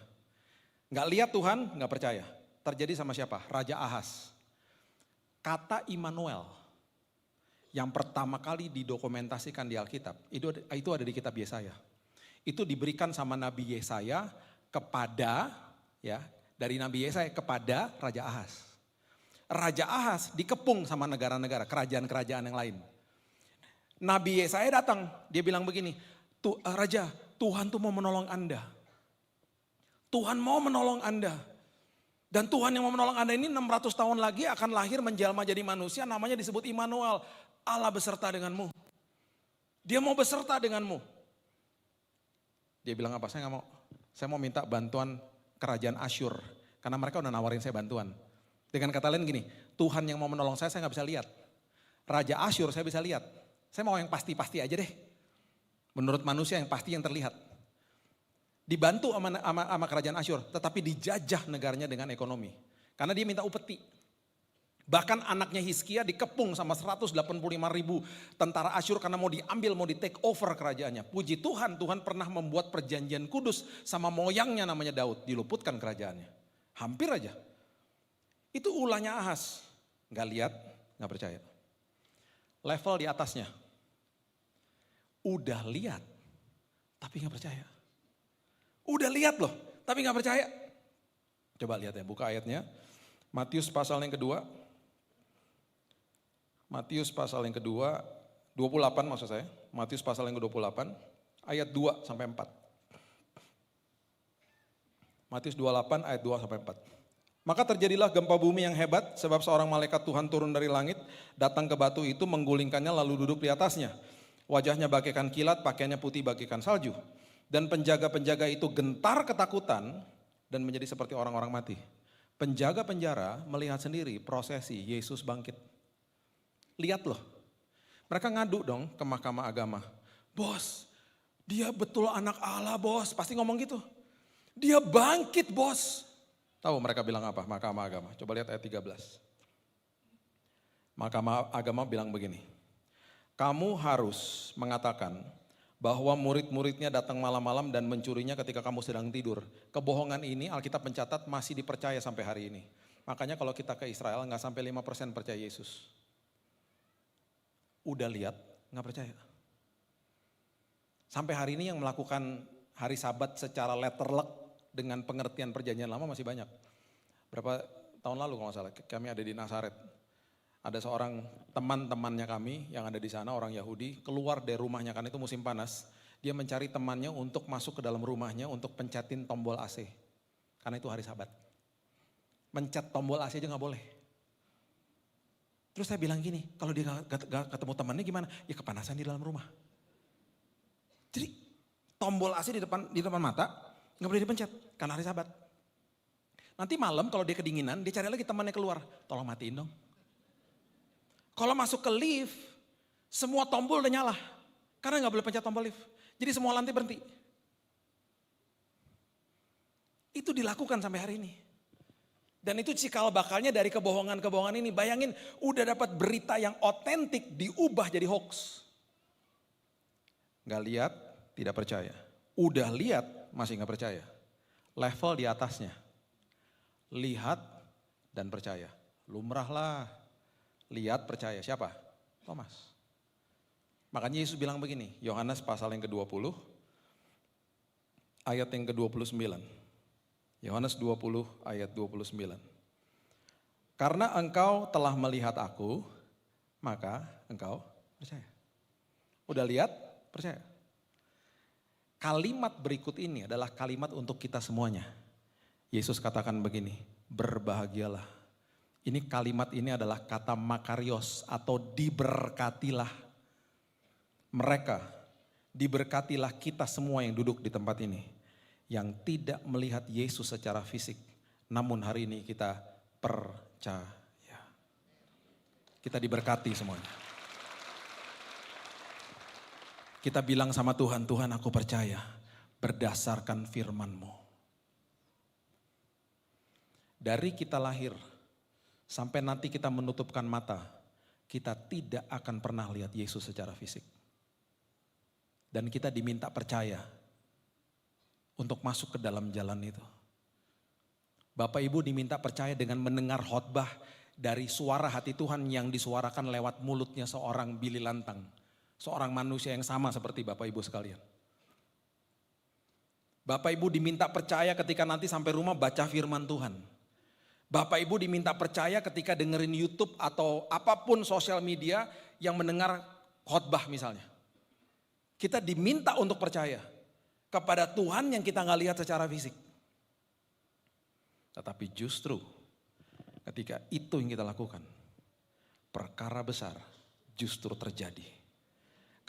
Nggak lihat Tuhan, nggak percaya. Terjadi sama siapa? Raja Ahaz. Kata Immanuel yang pertama kali didokumentasikan di Alkitab, itu ada di kitab Yesaya. Itu diberikan sama Nabi Yesaya kepada, ya, dari Nabi Yesaya kepada Raja Ahaz. Raja Ahaz dikepung sama negara-negara, kerajaan-kerajaan yang lain. Nabi Yesaya datang, dia bilang begini, Raja, Tuhan tuh mau menolong Anda. Tuhan mau menolong Anda. Dan Tuhan yang mau menolong Anda ini 600 tahun lagi akan lahir menjelma jadi manusia, namanya disebut Immanuel. Allah beserta denganmu. Dia mau beserta denganmu. Dia bilang apa? Saya nggak mau. Saya mau minta bantuan kerajaan Asyur. Karena mereka udah nawarin saya bantuan. Dengan kata lain gini, Tuhan yang mau menolong saya nggak bisa lihat. Raja Asyur saya bisa lihat. Saya mau yang pasti-pasti aja deh. Menurut manusia yang pasti yang terlihat. Dibantu sama kerajaan Asyur, tetapi dijajah negaranya dengan ekonomi. Karena dia minta upeti. Bahkan anaknya Hizkia dikepung sama 185.000 tentara Asyur karena mau diambil, mau di take over kerajaannya. Puji Tuhan, Tuhan pernah membuat perjanjian kudus sama moyangnya namanya Daud. Diluputkan kerajaannya. Hampir aja. Itu ulahnya Ahaz. Gak lihat, gak percaya. Level di atasnya. Udah lihat, tapi gak percaya. Udah lihat loh, tapi gak percaya. Coba lihat ya, buka ayatnya. Matius pasal yang kedua. Matius pasal yang kedua, 28 maksud saya. Matius pasal yang ke-28, ayat 2 sampai 4. Matius 28 ayat 2 sampai 4. Maka terjadilah gempa bumi yang hebat sebab seorang malaikat Tuhan turun dari langit, datang ke batu itu, menggulingkannya lalu duduk di atasnya. Wajahnya bagaikan kilat, pakaiannya putih bagaikan salju. Dan penjaga-penjaga itu gentar ketakutan dan menjadi seperti orang-orang mati. Penjaga penjara melihat sendiri prosesi Yesus bangkit. Lihat loh, mereka ngadu dong ke mahkamah agama. Bos, dia betul anak Allah bos, pasti ngomong gitu. Dia bangkit bos. Tahu mereka bilang apa mahkamah agama? Coba lihat ayat 13. Mahkamah agama bilang begini. Kamu harus mengatakan bahwa murid-muridnya datang malam-malam dan mencurinya ketika kamu sedang tidur. Kebohongan ini Alkitab mencatat masih dipercaya sampai hari ini. Makanya kalau kita ke Israel nggak sampai 5% percaya Yesus. Udah lihat, nggak percaya. Sampai hari ini yang melakukan hari Sabat secara letterlek dengan pengertian perjanjian lama masih banyak. Berapa tahun lalu kalau nggak salah, kami ada di Nazaret. Ada seorang teman-temannya kami yang ada di sana, orang Yahudi, keluar dari rumahnya karena itu musim panas. Dia mencari temannya untuk masuk ke dalam rumahnya untuk pencetin tombol AC. Karena itu hari Sabat. Mencet tombol AC aja nggak boleh. Terus saya bilang gini, kalau dia gak ketemu temannya gimana? Ya kepanasan di dalam rumah. Jadi tombol AC di depan mata nggak boleh dipencet karena hari Sabat. Nanti malam kalau dia kedinginan, dia cari lagi temannya keluar. Tolong matiin dong. Kalau masuk ke lift, semua tombol udah nyala. Karena gak boleh pencet tombol lift. Jadi semua lantai berhenti. Itu dilakukan sampai hari ini. Dan itu cikal bakalnya dari kebohongan-kebohongan ini. Bayangin udah dapat berita yang otentik diubah jadi hoax. Gak lihat, tidak percaya. Udah lihat, masih gak percaya. Level di atasnya. Lihat dan percaya. Lumrahlah. Lihat percaya, siapa? Thomas. Makanya Yesus bilang begini, Yohanes pasal yang ke-20, ayat yang ke-29. Yohanes 20 ayat 29. Karena engkau telah melihat aku, maka engkau percaya. Udah lihat, percaya. Kalimat berikut ini adalah kalimat untuk kita semuanya. Yesus katakan begini, berbahagialah. Ini kalimat ini adalah kata makarios atau diberkatilah. Mereka, diberkatilah kita semua yang duduk di tempat ini. Yang tidak melihat Yesus secara fisik. Namun hari ini kita percaya. Kita diberkati semuanya. Kita bilang sama Tuhan, Tuhan aku percaya berdasarkan firman-Mu. Dari kita lahir sampai nanti kita menutupkan mata, kita tidak akan pernah lihat Yesus secara fisik. Dan kita diminta percaya untuk masuk ke dalam jalan itu. Bapak Ibu diminta percaya dengan mendengar khotbah dari suara hati Tuhan yang disuarakan lewat mulutnya seorang Billy Lantang. Seorang manusia yang sama seperti Bapak Ibu sekalian. Bapak Ibu diminta percaya ketika nanti sampai rumah baca firman Tuhan. Bapak Ibu diminta percaya ketika dengerin YouTube atau apapun sosial media yang mendengar khotbah misalnya. Kita diminta untuk percaya kepada Tuhan yang kita nggak lihat secara fisik. Tetapi justru ketika itu yang kita lakukan, perkara besar justru terjadi.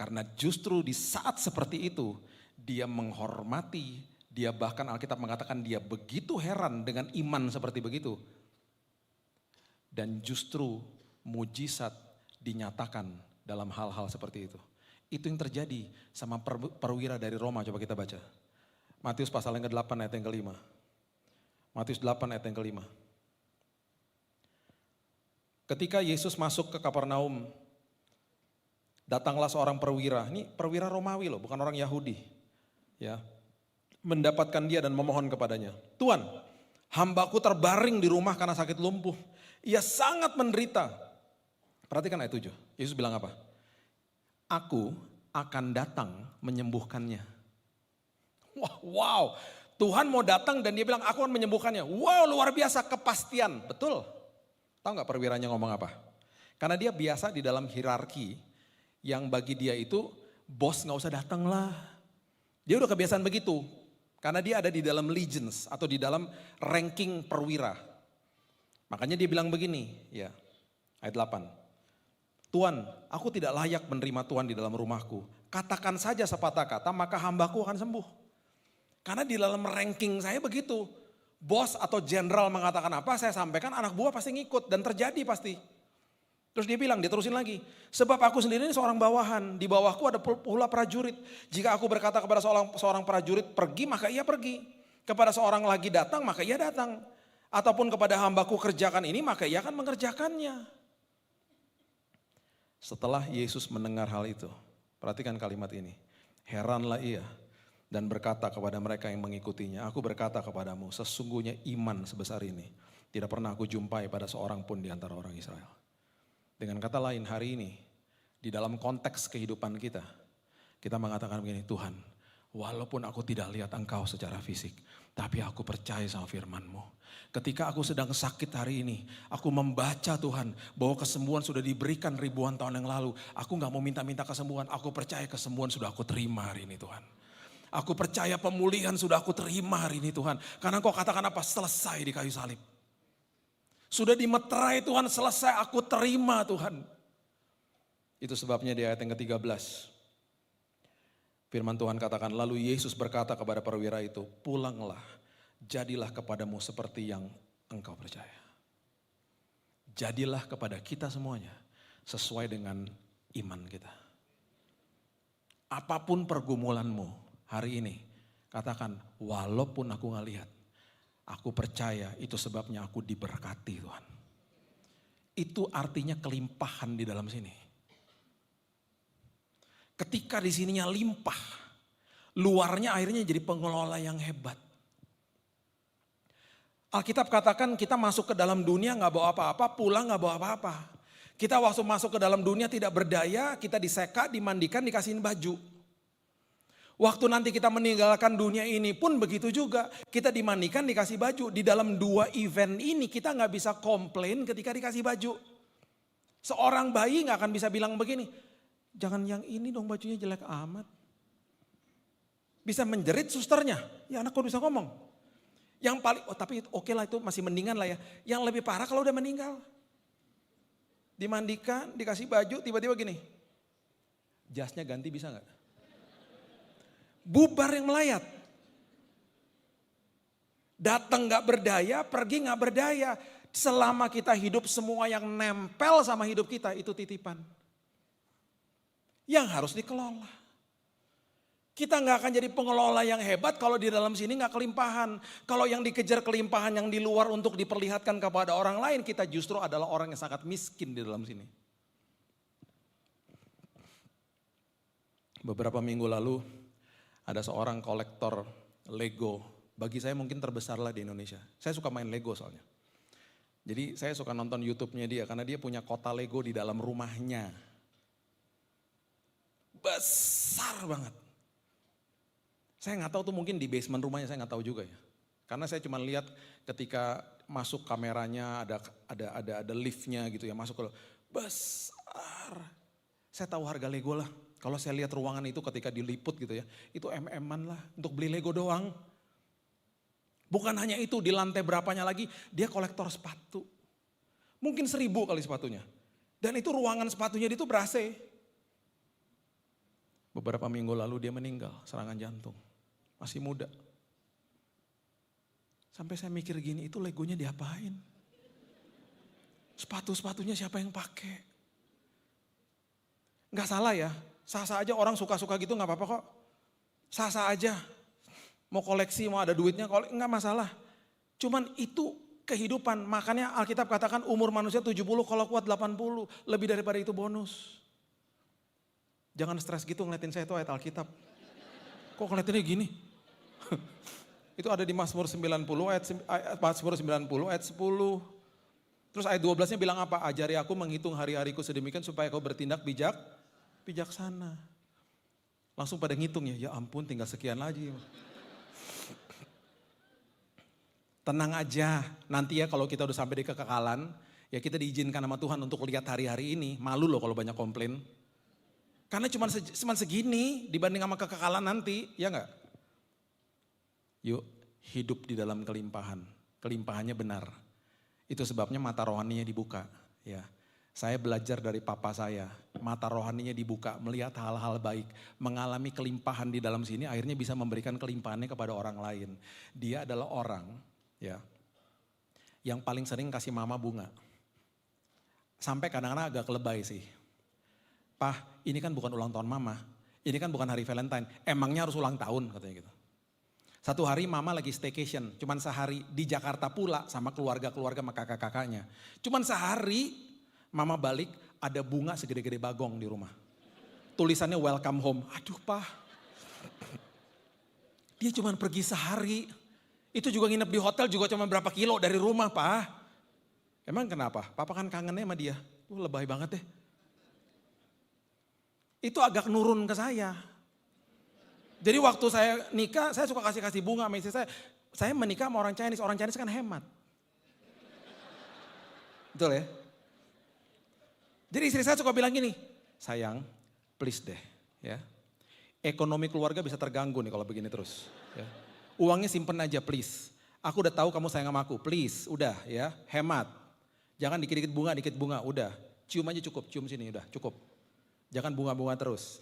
Karena justru di saat seperti itu, dia menghormati, dia bahkan Alkitab mengatakan dia begitu heran dengan iman seperti begitu. Dan justru mujizat dinyatakan dalam hal-hal seperti itu. Itu yang terjadi sama perwira dari Roma, coba kita baca. Matius pasal yang ke-8 ayat yang ke-5. Matius 8 ayat yang ke-5. Ketika Yesus masuk ke Kapernaum, datanglah seorang perwira, ini perwira Romawi loh, bukan orang Yahudi. Ya, mendapatkan dia dan memohon kepadanya. Tuhan, hambaku terbaring di rumah karena sakit lumpuh. Ia sangat menderita. Perhatikan ayat 7, Yesus bilang apa? Aku akan datang menyembuhkannya. Wah, wow, Tuhan mau datang dan dia bilang aku akan menyembuhkannya. Wow, luar biasa kepastian, betul. Tahu nggak perwiranya ngomong apa? Karena dia biasa di dalam hierarki yang bagi dia itu bos nggak usah datang lah. Dia udah kebiasaan begitu. Karena dia ada di dalam legions atau di dalam ranking perwira. Makanya dia bilang begini, ya ayat 8. Tuhan, aku tidak layak menerima Tuhan di dalam rumahku. Katakan saja sepatah kata maka hambaku akan sembuh. Karena di dalam ranking saya begitu. Bos atau jenderal mengatakan apa, saya sampaikan anak buah pasti ngikut dan terjadi pasti. Terus dia bilang, dia terusin lagi. Sebab aku sendiri ini seorang bawahan, di bawahku ada pula prajurit. Jika aku berkata kepada seorang prajurit pergi, maka ia pergi. Kepada seorang lagi datang, maka ia datang. Ataupun kepada hambaku kerjakan ini, maka ia akan mengerjakannya. Setelah Yesus mendengar hal itu, perhatikan kalimat ini. Heranlah ia dan berkata kepada mereka yang mengikutinya, aku berkata kepadamu, sesungguhnya iman sebesar ini tidak pernah aku jumpai pada seorang pun di antara orang Israel. Dengan kata lain hari ini, di dalam konteks kehidupan kita, kita mengatakan begini, Tuhan, walaupun aku tidak lihat Engkau secara fisik, tapi aku percaya sama firman-Mu. Ketika aku sedang sakit hari ini, aku membaca Tuhan bahwa kesembuhan sudah diberikan ribuan tahun yang lalu. Aku gak mau minta-minta kesembuhan, aku percaya kesembuhan sudah aku terima hari ini Tuhan. Aku percaya pemulihan sudah aku terima hari ini Tuhan. Karena Engkau katakan apa? Selesai di kayu salib. Sudah dimeterai Tuhan, selesai aku terima Tuhan. Itu sebabnya di ayat yang ke-13. Firman Tuhan katakan, lalu Yesus berkata kepada perwira itu, pulanglah, jadilah kepadamu seperti yang engkau percaya. Jadilah kepada kita semuanya sesuai dengan iman kita. Apapun pergumulanmu hari ini, katakan walaupun aku gak lihat, aku percaya itu sebabnya aku diberkati Tuhan. Itu artinya kelimpahan di dalam sini. Ketika di sininya limpah, luarnya akhirnya jadi pengelola yang hebat. Alkitab katakan kita masuk ke dalam dunia gak bawa apa-apa, pulang gak bawa apa-apa. Kita waktu masuk ke dalam dunia tidak berdaya, kita diseka, dimandikan, dikasihin baju. Waktu nanti kita meninggalkan dunia ini pun begitu juga. Kita dimandikan, dikasih baju. Di dalam dua event ini kita gak bisa komplain ketika dikasih baju. Seorang bayi gak akan bisa bilang begini, jangan yang ini dong bajunya jelek amat. Bisa menjerit susternya, ya anak kok bisa ngomong. Yang paling, oh tapi oke lah itu masih mendingan lah ya. Yang lebih parah kalau udah meninggal. Dimandikan, dikasih baju, tiba-tiba gini. Jasnya ganti bisa gak? Bubar yang melayat. Datang gak berdaya, pergi gak berdaya. Selama kita hidup semua yang nempel sama hidup kita itu titipan. Yang harus dikelola. Kita gak akan jadi pengelola yang hebat kalau di dalam sini gak kelimpahan. Kalau yang dikejar kelimpahan yang di luar untuk diperlihatkan kepada orang lain, kita justru adalah orang yang sangat miskin di dalam sini. Beberapa minggu lalu ada seorang kolektor Lego, bagi saya mungkin terbesar lah di Indonesia. Saya suka main Lego soalnya. Jadi saya suka nonton YouTube-nya dia karena dia punya kota Lego di dalam rumahnya. Besar banget. Saya nggak tahu tuh mungkin di basement rumahnya, saya nggak tahu juga ya. Karena saya cuma lihat ketika masuk kameranya ada liftnya gitu ya, masuk ke besar. Saya tahu harga Lego lah. Kalau saya lihat ruangan itu ketika diliput gitu ya, itu MM-an lah untuk beli Lego doang. Bukan hanya itu, di lantai berapanya lagi dia kolektor sepatu. Mungkin 1000 kali sepatunya. Dan itu ruangan sepatunya itu ber-AC. Beberapa minggu lalu dia meninggal, serangan jantung. Masih muda. Sampai saya mikir gini, itu Legonya diapain? Sepatu-sepatunya siapa yang pakai? Gak salah ya. Sah-sah aja orang suka-suka gitu gak apa-apa kok. Sah-sah aja. Mau koleksi, mau ada duitnya, gak masalah. Cuman itu kehidupan. Makanya Alkitab katakan umur manusia 70 kalau kuat 80. Lebih daripada itu bonus. Jangan stres gitu ngeliatin saya itu ayat Alkitab. Kok ngeliatinnya gini? Itu ada di Mazmur 90 Mazmur 90 ayat 10. Terus ayat 12-nya bilang apa? Ajari aku menghitung hari-hariku sedemikian supaya kau bertindak bijaksana. Langsung pada ngitung ya ampun tinggal sekian lagi. Tenang aja, nanti ya kalau kita udah sampai di kekekalan, ya kita diizinkan sama Tuhan untuk lihat hari-hari ini. Malu loh kalau banyak komplain. Karena cuma segini dibanding sama kekekalan nanti, ya enggak? Yuk hidup di dalam kelimpahan, kelimpahannya benar. Itu sebabnya mata rohaninya dibuka. Ya, saya belajar dari papa saya, mata rohaninya dibuka, melihat hal-hal baik, mengalami kelimpahan di dalam sini, akhirnya bisa memberikan kelimpahannya kepada orang lain. Dia adalah orang, ya, yang paling sering kasih mama bunga. Sampai kadang-kadang agak lebay sih. Pah, ini kan bukan ulang tahun mama, ini kan bukan hari Valentine, emangnya harus ulang tahun katanya gitu. Satu hari mama lagi staycation, cuman sehari di Jakarta pula sama keluarga-keluarga sama kakak-kakaknya. Cuman sehari mama balik ada bunga segede-gede bagong di rumah. Tulisannya welcome home, aduh Pah. Dia cuman pergi sehari, itu juga nginep di hotel juga cuma berapa kilo dari rumah Pah. Emang kenapa? Papa kan kangennya sama dia, lebay banget deh. Itu agak nurun ke saya. Jadi waktu saya nikah, saya suka kasih bunga sama istri saya. Saya menikah sama orang Chinese kan hemat. Betul ya? Jadi istri saya suka bilang gini, sayang please deh ya. Ekonomi keluarga bisa terganggu nih kalau begini terus. Ya. Uangnya simpen aja please. Aku udah tahu kamu sayang sama aku, please udah ya hemat. Jangan dikit-dikit bunga, udah. Cium aja cukup, cium sini udah cukup. Jangan bunga-bunga terus.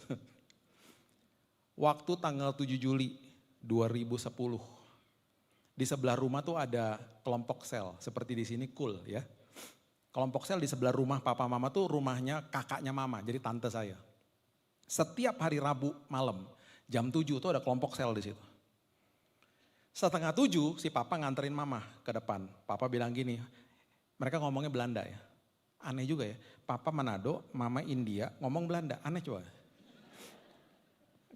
Waktu tanggal 7 Juli 2010. Di sebelah rumah tuh ada kelompok sel. Seperti di sini cool ya. Kelompok sel di sebelah rumah papa mama tuh rumahnya kakaknya mama. Jadi tante saya. Setiap hari Rabu malam jam 7 tuh ada kelompok sel di situ. Setengah 7 si papa nganterin mama ke depan. Papa bilang gini, mereka ngomongnya Belanda ya. Aneh juga ya, papa Manado, mama India, ngomong Belanda, aneh coba.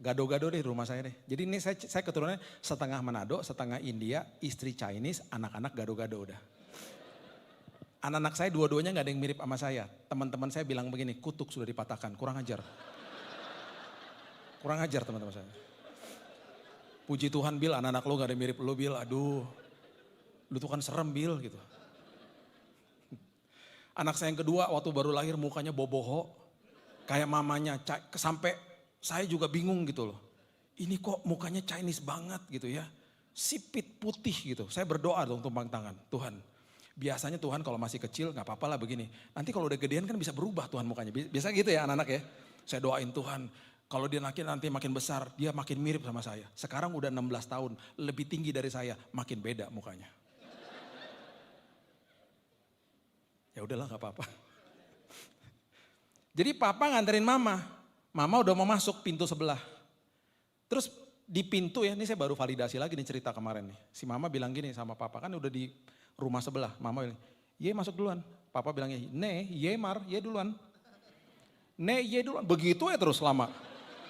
Gado-gado deh rumah saya deh. Jadi ini saya keturunannya setengah Manado, setengah India, istri Chinese, anak-anak gado-gado udah. Anak-anak saya dua-duanya gak ada yang mirip sama saya. Teman-teman saya bilang begini, kutuk sudah dipatahkan, kurang ajar. Kurang ajar teman-teman saya. Puji Tuhan Bil, anak-anak lo gak ada yang mirip lo Bil, aduh. Lu tuh kan serem Bil gitu. Anak saya yang kedua waktu baru lahir mukanya boboho. Kayak mamanya, sampai saya juga bingung gitu loh. Ini kok mukanya Chinese banget gitu ya. Sipit putih gitu. Saya berdoa dong tumpang tangan. Tuhan, biasanya Tuhan kalau masih kecil gak apa-apa lah begini. Nanti kalau udah gedean kan bisa berubah Tuhan mukanya. Biasa gitu ya anak-anak ya. Saya doain Tuhan, kalau dia nanti makin besar dia makin mirip sama saya. Sekarang udah 16 tahun, lebih tinggi dari saya, makin beda mukanya. Ya udahlah gak apa-apa. Jadi papa nganterin mama. Mama udah mau masuk pintu sebelah. Terus di pintu ya, ini saya baru validasi lagi nih cerita kemarin nih. Si mama bilang gini sama papa, kan udah di rumah sebelah. Mama bilang, ye masuk duluan. Papa bilangnya, ne, ye mar, ye duluan. Ne, ye duluan. Begitu ya terus lama.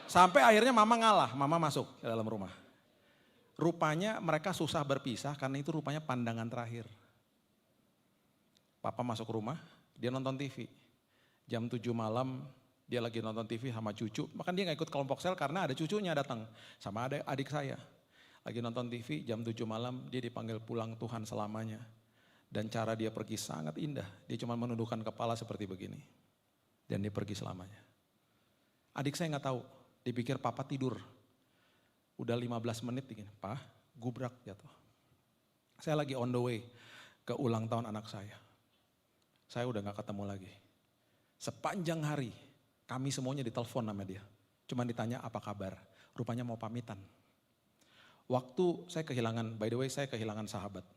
Sampai akhirnya mama ngalah, mama masuk ke dalam rumah. Rupanya mereka susah berpisah karena itu rupanya pandangan terakhir. Papa masuk rumah, dia nonton TV. Jam 7 malam dia lagi nonton TV sama cucu. Bahkan dia gak ikut kelompok sel karena ada cucunya datang. Sama ada adik saya. Lagi nonton TV jam 7 malam dia dipanggil pulang Tuhan selamanya. Dan cara dia pergi sangat indah. Dia cuma menundukkan kepala seperti begini. Dan dia pergi selamanya. Adik saya gak tahu, dipikir papa tidur. Udah 15 menit begini, Pak gubrak jatuh. Saya lagi on the way ke ulang tahun anak saya. Saya udah gak ketemu lagi. Sepanjang hari kami semuanya ditelepon sama dia. Cuman ditanya apa kabar. Rupanya mau pamitan. Waktu saya kehilangan, by the way saya kehilangan sahabat.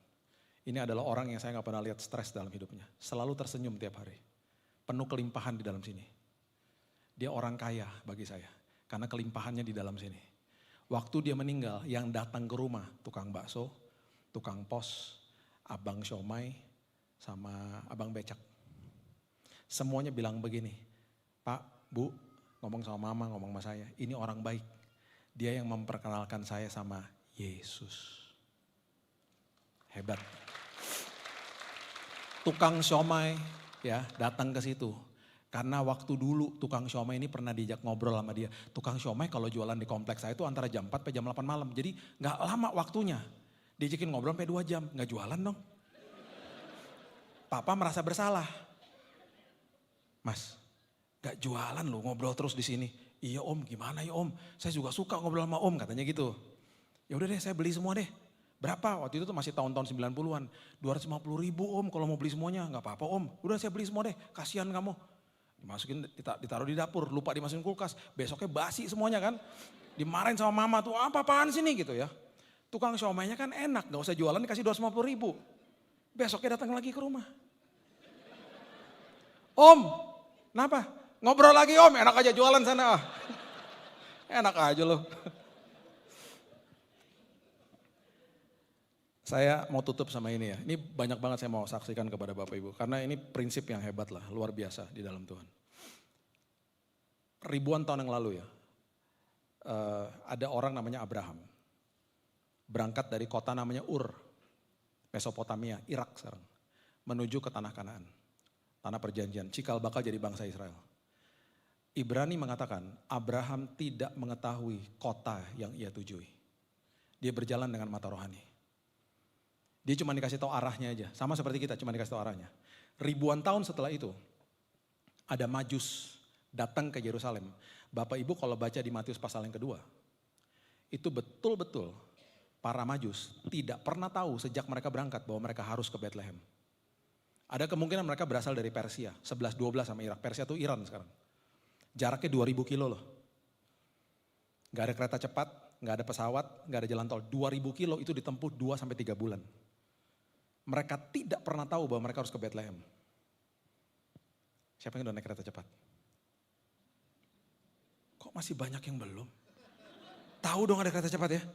Ini adalah orang yang saya gak pernah lihat stres dalam hidupnya. Selalu tersenyum tiap hari. Penuh kelimpahan di dalam sini. Dia orang kaya bagi saya. Karena kelimpahannya di dalam sini. Waktu dia meninggal yang datang ke rumah. Tukang bakso, tukang pos, abang siomay, sama abang becak. Semuanya bilang begini, Pak, Bu, ngomong sama mama, ngomong sama saya, ini orang baik. Dia yang memperkenalkan saya sama Yesus. Hebat. Tukang siomay ya datang ke situ. Karena waktu dulu tukang siomay ini pernah diajak ngobrol sama dia. Tukang siomay kalau jualan di kompleks saya itu antara jam 4 sampai jam 8 malam. Jadi gak lama waktunya. Diajakin ngobrol sampai 2 jam, nggak jualan dong. Papa merasa bersalah. Mas, gak jualan loh ngobrol terus di sini. Iya om, gimana ya om? Saya juga suka ngobrol sama om, katanya gitu. Ya udah deh, saya beli semua deh. Berapa? Waktu itu tuh masih tahun-tahun 90-an. 250.000 om kalau mau beli semuanya. Gak apa-apa om, udah saya beli semua deh, kasihan kamu. Dimasukin, ditaruh di dapur, lupa dimasukin kulkas. Besoknya basi semuanya kan. Dimarahin sama mama tuh, apa-apaan sih nih gitu ya. Tukang siomaynya kan enak, gak usah jualan dikasih 250.000. Besoknya datang lagi ke rumah. Om, kenapa? Ngobrol lagi om, enak aja jualan sana. Enak aja loh. Saya mau tutup sama ini ya. Ini banyak banget saya mau saksikan kepada Bapak Ibu. Karena ini prinsip yang hebat lah, luar biasa di dalam Tuhan. Ribuan tahun yang lalu ya, ada orang namanya Abraham. Berangkat dari kota namanya Ur, Mesopotamia, Irak sekarang. Menuju ke tanah Kanaan. Tanah perjanjian, cikal bakal jadi bangsa Israel. Ibrani mengatakan Abraham tidak mengetahui kota yang ia tujui. Dia berjalan dengan mata rohani. Dia cuma dikasih tahu arahnya aja, sama seperti kita cuma dikasih tahu arahnya. Ribuan tahun setelah itu ada Majus datang ke Yerusalem. Bapak Ibu kalau baca di Matius pasal yang kedua, itu betul-betul para Majus tidak pernah tahu sejak mereka berangkat bahwa mereka harus ke Bethlehem. Ada kemungkinan mereka berasal dari Persia, 11-12 sama Irak. Persia itu Iran sekarang. Jaraknya 2000 kilo loh. Gak ada kereta cepat, gak ada pesawat, gak ada jalan tol. 2000 kilo itu ditempuh 2-3 bulan. Mereka tidak pernah tahu bahwa mereka harus ke Bethlehem. Siapa yang udah naik kereta cepat? Kok masih banyak yang belum? Tahu dong ada kereta cepat ya?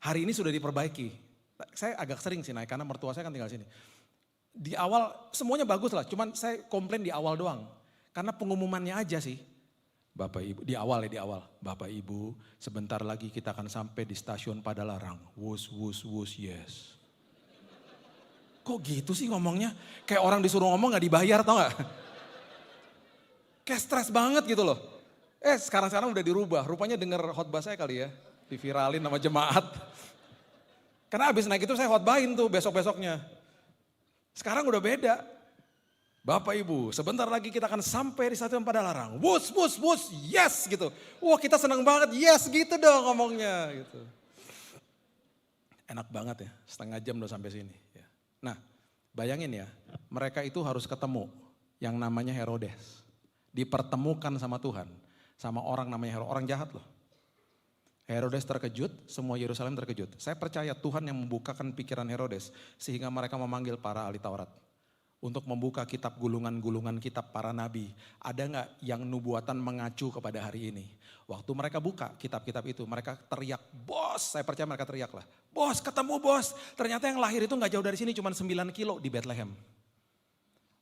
Hari ini sudah diperbaiki. Saya agak sering sih naik karena mertua saya kan tinggal sini. Di awal semuanya bagus lah, cuman saya komplain di awal doang. Karena pengumumannya aja sih. Bapak Ibu, di awal. Bapak Ibu, sebentar lagi kita akan sampai di stasiun Padalarang. Wus, wus, wus, yes. Kok gitu sih ngomongnya? Kayak orang disuruh ngomong gak dibayar tau gak? Kayak stres banget gitu loh. Sekarang udah dirubah, rupanya denger khotbah saya kali ya. Diviralin sama jemaat. Karena abis naik itu saya khotbahin tuh besok-besoknya. Sekarang udah beda. Bapak Ibu, sebentar lagi kita akan sampai di stasiun Padalarang. Wus, wus, wus, yes gitu. Wah kita senang banget, yes gitu dong ngomongnya gitu. Enak banget ya, setengah jam udah sampai sini. Nah bayangin ya, mereka itu harus ketemu yang namanya Herodes. Dipertemukan sama Tuhan, sama orang namanya Herodes, orang jahat loh. Herodes terkejut, semua Yerusalem terkejut. Saya percaya Tuhan yang membukakan pikiran Herodes sehingga mereka memanggil para ahli Taurat. Untuk membuka kitab gulungan-gulungan kitab para nabi. Ada gak yang nubuatan mengacu kepada hari ini? Waktu mereka buka kitab-kitab itu mereka teriak, bos, saya percaya mereka teriak lah. Bos, ketemu bos. Ternyata yang lahir itu gak jauh dari sini, cuma 9 kilo di Bethlehem.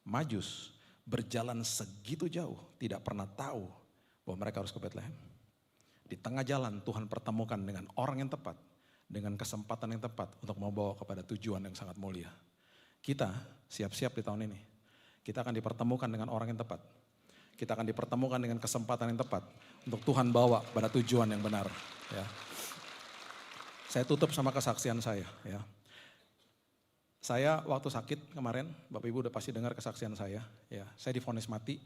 Majus berjalan segitu jauh, tidak pernah tahu bahwa mereka harus ke Bethlehem. Di tengah jalan Tuhan pertemukan dengan orang yang tepat, dengan kesempatan yang tepat untuk membawa kepada tujuan yang sangat mulia. Kita siap-siap di tahun ini, kita akan dipertemukan dengan orang yang tepat. Kita akan dipertemukan dengan kesempatan yang tepat untuk Tuhan bawa pada tujuan yang benar. Ya. Saya tutup sama kesaksian saya. Ya. Saya waktu sakit kemarin, Bapak Ibu udah pasti dengar kesaksian saya. Ya, saya divonis mati,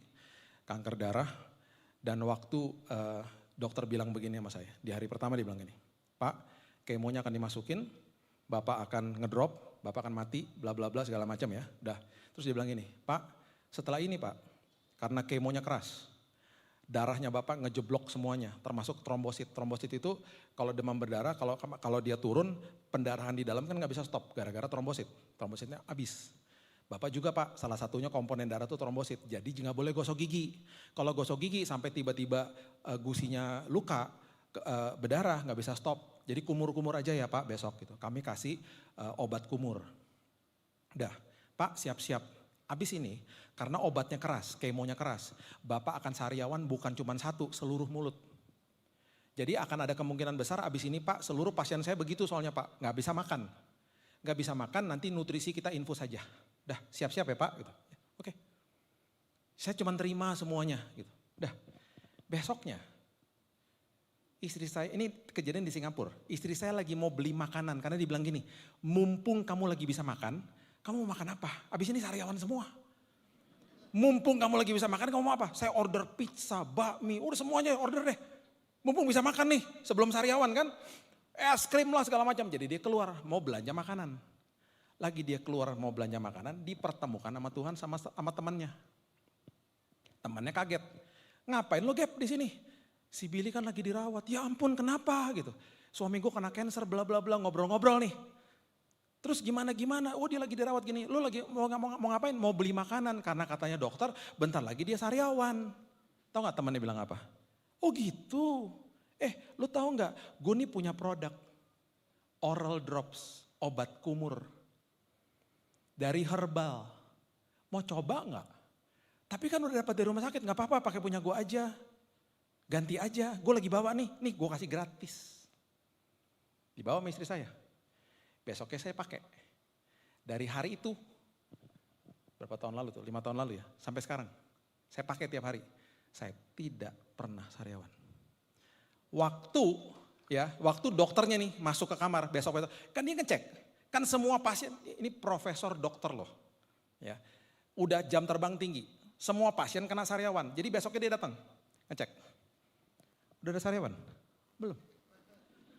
kanker darah, dan waktu dokter bilang begini sama saya, di hari pertama dia bilang gini, Pak, kemonya akan dimasukin, Bapak akan ngedrop, Bapak akan mati, bla bla bla segala macam ya. Udah. Terus dia bilang gini, Pak, setelah ini Pak, karena kemonya keras, darahnya Bapak ngejeblok semuanya, termasuk trombosit. Trombosit itu kalau demam berdarah, kalau dia turun, pendarahan di dalam kan nggak bisa stop gara-gara trombosit. Trombositnya habis. Bapak juga Pak, salah satunya komponen darah itu trombosit. Jadi nggak boleh gosok gigi. Kalau gosok gigi sampai tiba-tiba gusinya luka, berdarah nggak bisa stop. Jadi kumur-kumur aja ya Pak besok gitu. Kami kasih obat kumur. Udah, Pak siap-siap. Abis ini karena obatnya keras, kemonya keras. Bapak akan sariawan bukan cuma satu, seluruh mulut. Jadi akan ada kemungkinan besar abis ini Pak, seluruh pasien saya begitu soalnya Pak, nggak bisa makan. Nggak bisa makan, nanti nutrisi kita infus saja. Udah siap-siap ya Pak gitu. Oke. Saya cuma terima semuanya gitu. Udah. Besoknya Istri saya, ini kejadian di Singapura. Istri saya lagi mau beli makanan karena dibilang gini, mumpung kamu lagi bisa makan, kamu mau makan apa? Abis ini sariawan semua. Mumpung kamu lagi bisa makan, kamu mau apa? Saya order pizza, bakmi, udah semuanya order deh. Mumpung bisa makan nih, sebelum sariawan kan. Es krim lah segala macam. Jadi dia keluar, mau belanja makanan. Lagi dia keluar mau belanja makanan, dipertemukan sama Tuhan sama temannya. Temannya kaget. Ngapain lo Gap di sini? Si Billy kan lagi dirawat. Ya ampun kenapa gitu. Suami gue kena cancer bla bla bla ngobrol-ngobrol nih. Terus gimana? Oh dia lagi dirawat gini. Lu lagi mau ngapain? Mau beli makanan karena katanya dokter bentar lagi dia sariawan. Tahu nggak temannya bilang apa? Oh gitu. Lu tahu nggak? Gue nih punya produk oral drops, obat kumur dari herbal. Mau coba nggak? Tapi kan udah dapat dari rumah sakit, nggak apa-apa pakai punya gue aja. Ganti aja, gue lagi bawa nih gue kasih gratis. Dibawa sama istri saya. Besoknya saya pakai. Dari hari itu, berapa tahun lalu tuh, 5 tahun lalu ya, sampai sekarang. Saya pakai tiap hari. Saya tidak pernah sariawan. Waktu dokternya nih masuk ke kamar besok itu, kan dia ngecek. Kan semua pasien, ini profesor dokter loh. Ya, udah jam terbang tinggi. Semua pasien kena sariawan. Jadi besoknya dia datang, ngecek. Udah ada sariawan? Belum.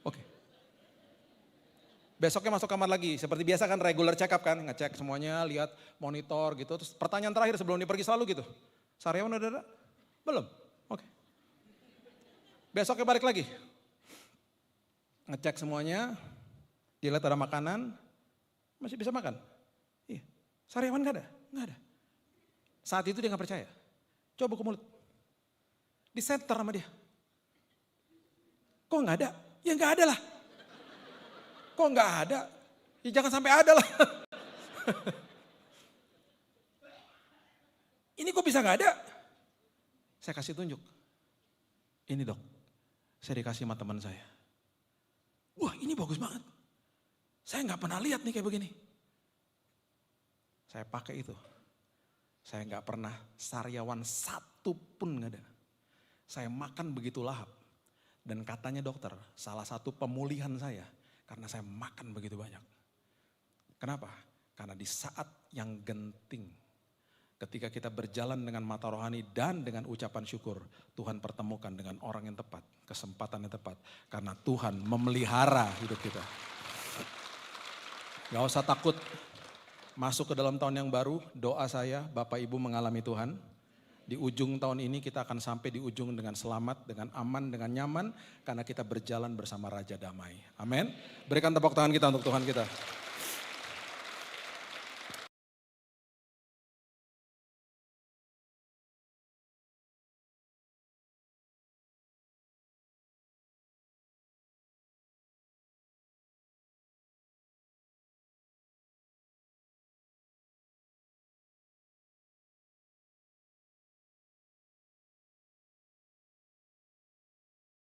Oke. Besoknya masuk kamar lagi. Seperti biasa kan regular check up kan. Ngecek semuanya, lihat monitor gitu. Terus pertanyaan terakhir sebelum dia pergi selalu gitu. Sariawan udah ada? Belum. Oke. Besoknya balik lagi. Ngecek semuanya. Dilihat ada makanan. Masih bisa makan? Iya. Sariawan gak ada? Gak ada. Saat itu dia gak percaya. Coba buka mulut. Disenter sama dia. Kok gak ada? Ya gak ada lah. Kok gak ada? Ya jangan sampai ada lah. Ini kok bisa gak ada? Saya kasih tunjuk. Ini dok, saya dikasih sama teman saya. Wah ini bagus banget. Saya gak pernah lihat nih kayak begini. Saya pakai itu. Saya gak pernah sariawan satu pun gak ada. Saya makan begitu lahap. Dan katanya dokter, salah satu pemulihan saya karena saya makan begitu banyak. Kenapa? Karena di saat yang genting, ketika kita berjalan dengan mata rohani dan dengan ucapan syukur, Tuhan pertemukan dengan orang yang tepat, kesempatan yang tepat. Karena Tuhan memelihara hidup kita. Gak usah takut masuk ke dalam tahun yang baru, doa saya Bapak Ibu mengalami Tuhan. Di ujung tahun ini kita akan sampai di ujung dengan selamat, dengan aman, dengan nyaman. Karena kita berjalan bersama Raja Damai. Amin. Berikan tepuk tangan kita untuk Tuhan kita.